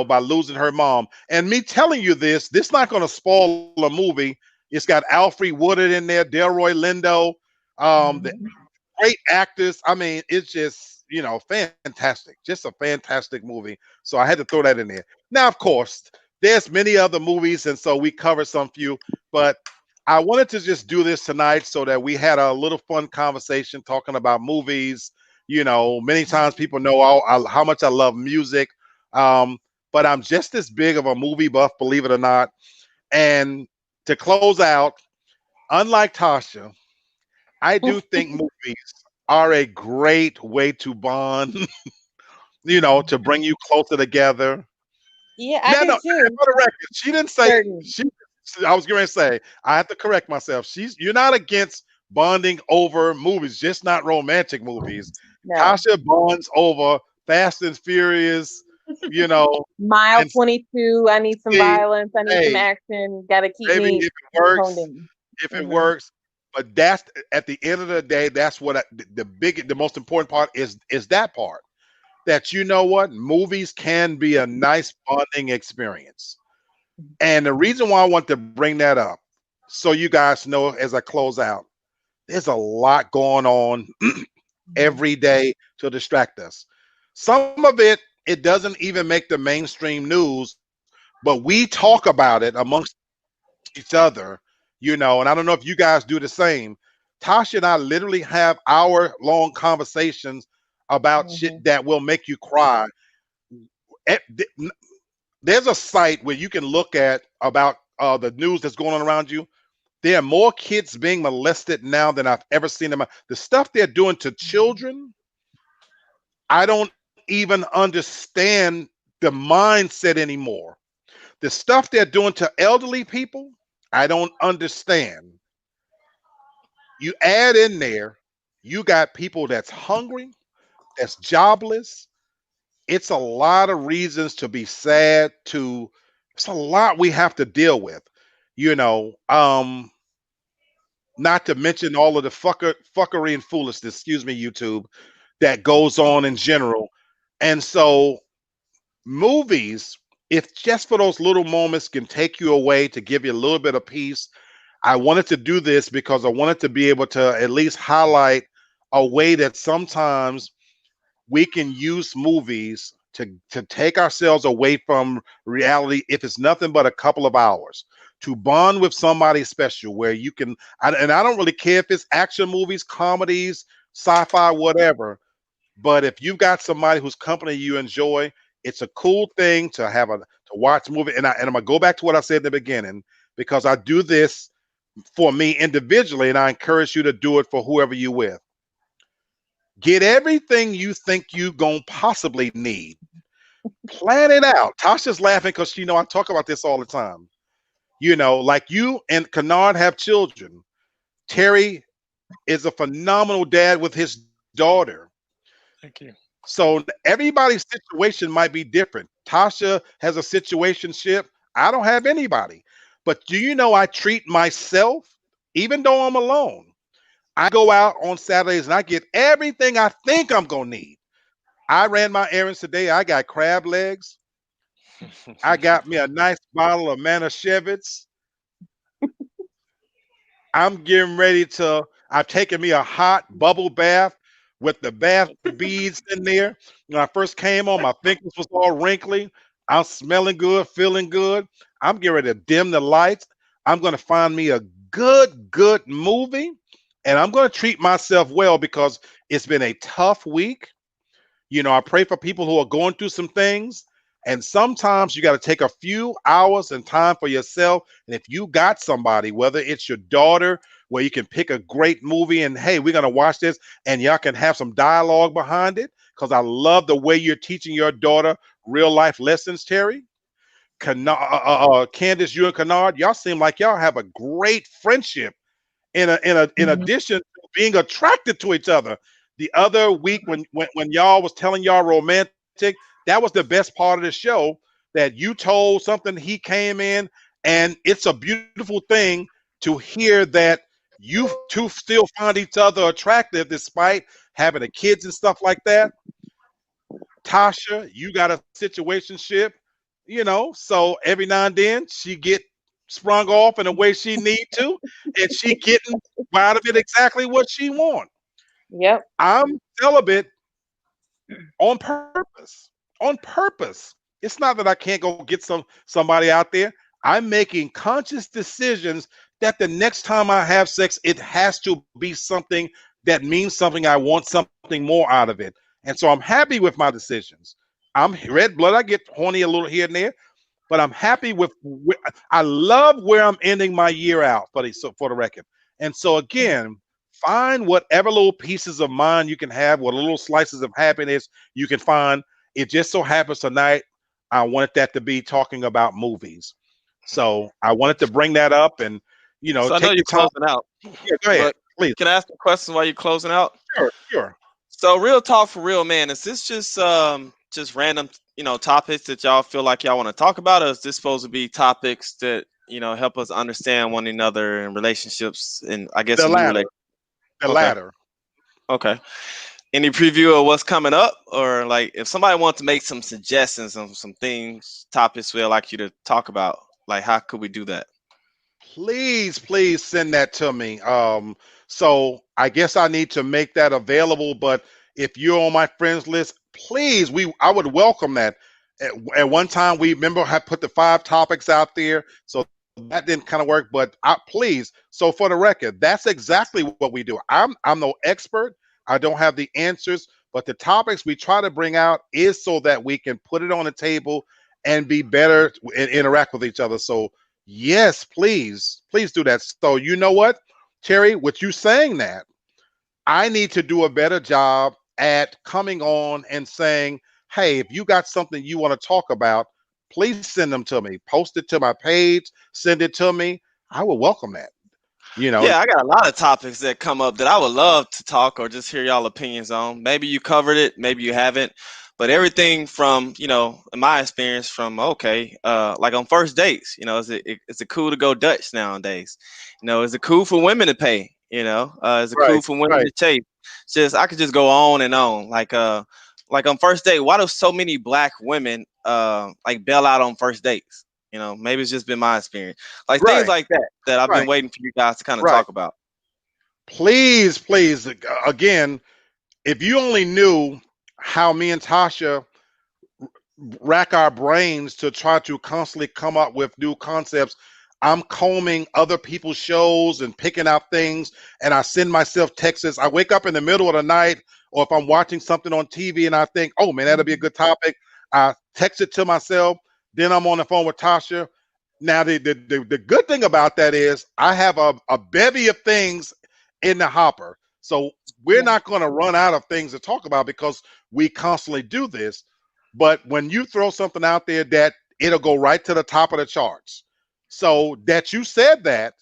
by losing her mom. And me telling you this not going to spoil a movie. It's got Alfred Woodard in there, Delroy Lindo, the Mhm. great actors. I mean, it's just, fantastic. Just a fantastic movie. So I had to throw that in there. Now, of course, there's many other movies, and so we covered some few, but I wanted to just do this tonight so that we had a little fun conversation talking about movies. Many times people know how much I love music, but I'm just as big of a movie buff, believe it or not. And to close out, unlike Tasha, I do think movies are a great way to bond, to bring you closer together. Yeah, I No, do no, too. for the record, she didn't say Certain. I was going to say I have to correct myself. You're not against bonding over movies, just not romantic movies. No. Tasha bonds over Fast and Furious, you know, Mile and 22. I need some see, violence. I need some hey, action. Got to keep maybe me if it works, honed in. if it Hmm. works. But that's at the end of the day, that's what the most important part is that part that what movies can be a nice bonding experience. And the reason why I want to bring that up, so you guys know as I close out, there's a lot going on every day to distract us. Some of it doesn't even make the mainstream news, but we talk about it amongst each other, and I don't know if you guys do the same. Tasha and I literally have hour-long conversations about shit Hmm. that will make you cry. Eh, th- There's a site where you can look at about the news that's going on around you. There are more kids being molested now than I've ever seen them. The stuff they're doing to children, I don't even understand the mindset anymore. The stuff they're doing to elderly people, I don't understand. You add in there, you got people that's hungry, that's jobless. It's a lot of reasons to be sad. It's a lot we have to deal with. You know, um, Not to mention all of the fuckery and foolishness, excuse me, YouTube, that goes on in general. And so movies, if just for those little moments can take you away to give you a little bit of peace, I wanted to do this because I wanted to be able to at least highlight a way that sometimes we can use movies to take ourselves away from reality if it's nothing but a couple of hours to bond with somebody special where you can and I don't really care if it's action movies, comedies, sci-fi, whatever, but if you've got somebody whose company you enjoy, it's a cool thing to have to watch a movie. And I'm gonna go back to what I said in the beginning because I do this for me individually, and I encourage you to do it for whoever you with. Get everything you think you gonna possibly need. Plan it out. Tasha's laughing because I talk about this all the time. Like you and Kennard have children. Terry is a phenomenal dad with his daughter. Thank you. So everybody's situation might be different. Tasha has a situationship. I don't have anybody. But do you know I treat myself, even though I'm alone? I go out on Saturdays and I get everything I think I'm gonna need. I ran my errands today. I got crab legs. I got me a nice bottle of Manischewitz. I'm getting ready to. I've taken me a hot bubble bath with the bath beads in there. When I first came on, my fingers was all wrinkly. I'm smelling good, feeling good. I'm getting ready to dim the lights. I'm going to find me a good movie, And I'm going to treat myself well because it's been a tough week. I pray for people who are going through some things. And sometimes you got to take a few hours and time for yourself. And if you got somebody, whether it's your daughter, where you can pick a great movie and, hey, we're going to watch this and y'all can have some dialogue behind it. Because I love the way you're teaching your daughter real life lessons, Terry. Candace, you and Kennard, y'all seem like y'all have a great friendship in addition to being attracted to each other. The other week when y'all was telling y'all romantic, that was the best part of the show, that you told something, he came in, and it's a beautiful thing to hear that you two still find each other attractive despite having the kids and stuff like that. Tasha, you got a situationship, so every now and then she get sprung off in the way she need to, and she getting out of it exactly what she want. Yep. I'm celibate on purpose. On purpose. It's not that I can't go get somebody out there. I'm making conscious decisions that the next time I have sex, it has to be something that means something. I want something more out of it. And so I'm happy with my decisions. I'm red blood. I get horny a little here and there, but I'm happy with I love where I'm ending my year out for the record. And so again, find whatever little pieces of mind you can have, what little slices of happiness you can find. It just so happens tonight, I wanted that to be talking about movies. So I wanted to bring that up and, So I know you're closing out. Yeah, go ahead, please. Can I ask a question while you're closing out? Sure. So real talk for real, man. Is this just random, topics that y'all feel like y'all want to talk about, or is this supposed to be topics that help us understand one another in relationships and I guess the latter. Okay. Any preview of what's coming up, or like if somebody wants to make some suggestions on some things, topics we'd like you to talk about, like how could we do that? Please send that to me. So I guess I need to make that available, but if you're on my friends list, please, I would welcome that. At one time, we remember I put the 5 topics out there, so that didn't kind of work, but please. So for the record, that's exactly what we do. I'm no expert. I don't have the answers, but the topics we try to bring out is so that we can put it on the table and be better and interact with each other. So yes, please do that. So you know what, Terry, with you saying that, I need to do a better job at coming on and saying, hey, if you got something you want to talk about, please send them to me. Post it to my page, send it to me. I will welcome that. Yeah, I got a lot of topics that come up that I would love to talk or just hear y'all opinions on. Maybe you covered it, maybe you haven't, but everything from, in my experience from, like on first dates, is it cool to go Dutch nowadays? Is it cool for women to pay? Is it cool for women to chase? I could just go on and on. Like on first date, why do so many black women like bail out on first dates? Maybe it's just been my experience. Like things like that I've been waiting for you guys to kind of talk about. Please, again, if you only knew how me and Tasha rack our brains to try to constantly come up with new concepts. I'm combing other people's shows and picking out things, and I send myself texts. I wake up in the middle of the night, or if I'm watching something on TV and I think, oh man, that'll be a good topic, I text it to myself. Then I'm on the phone with Tasha. Now, the good thing about that is I have a bevy of things in the hopper. So we're not going to run out of things to talk about because we constantly do this. But when you throw something out there, that it'll go right to the top of the charts. So that you said that,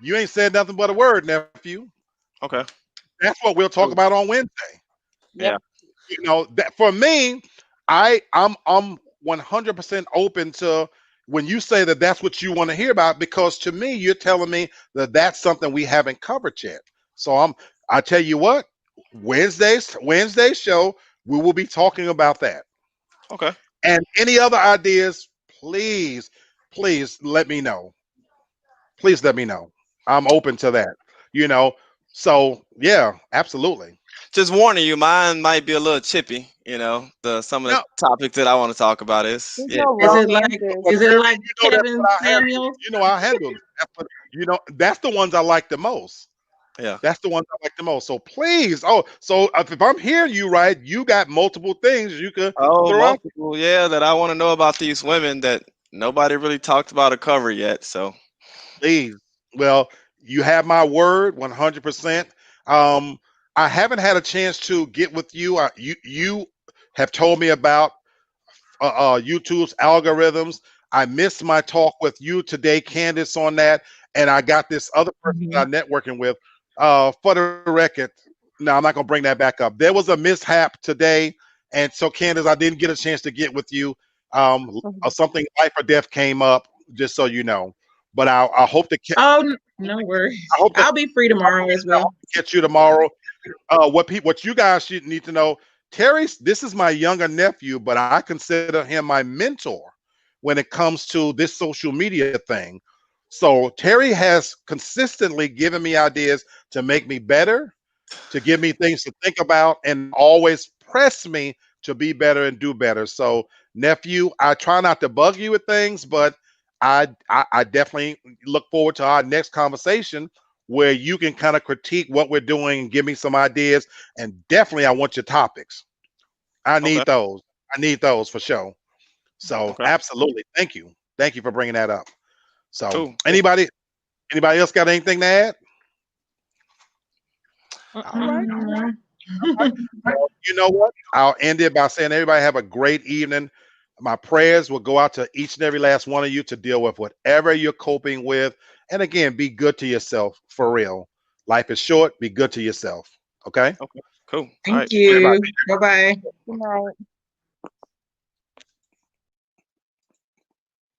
you ain't said nothing but a word, nephew. Okay. That's what we'll talk about on Wednesday. Yeah. That for me, I'm 100% open to when you say that that's what you want to hear about, because to me, you're telling me that that's something we haven't covered yet. So I tell you what, Wednesday's show, we will be talking about that. Okay. And any other ideas, please let me know. Please let me know. I'm open to that. So yeah, absolutely. Just warning you, mine might be a little chippy. Some of the topics that I want to talk about is. Is it like Kevin Samuels? I handle. That's the ones I like the most. Yeah. That's the one I like the most. So please, so if I'm hearing you right, you got multiple things you could Oh, throw out. multiple. Yeah, that I want to know about these women that nobody really talked about or covered yet. So Please. Well, you have my word, 100%. I haven't had a chance to get with you. You have told me about YouTube's algorithms. I missed my talk with you today, Candace, on that, and I got this other person that I'm networking with. For the record, no, I'm not gonna bring that back up. There was a mishap today, and so Candace, I didn't get a chance to get with you. Something life or death came up, just so you know. But I hope to Oh, no worries. I hope to I'll be free tomorrow as well. catch you tomorrow. What you guys should need to know, Terry, this is my younger nephew, but I consider him my mentor when it comes to this social media thing. So Terry has consistently given me ideas to make me better, to give me things to think about, and always press me to be better and do better. So nephew, I try not to bug you with things, but I definitely look forward to our next conversation where you can kind of critique what we're doing and give me some ideas. And definitely, I want your topics. I okay, need those. I need those for sure. So okay, absolutely, thank you for bringing that up. So cool. anybody else got anything to add? All right. Mhm. Well, you know what? I'll end it by saying everybody have a great evening. My prayers will go out to each and every last one of you to deal with whatever you're coping with. And again, be good to yourself for real. Life is short. Be good to yourself. Okay. Okay, cool. All Thank right. you. Bye-bye. Good night.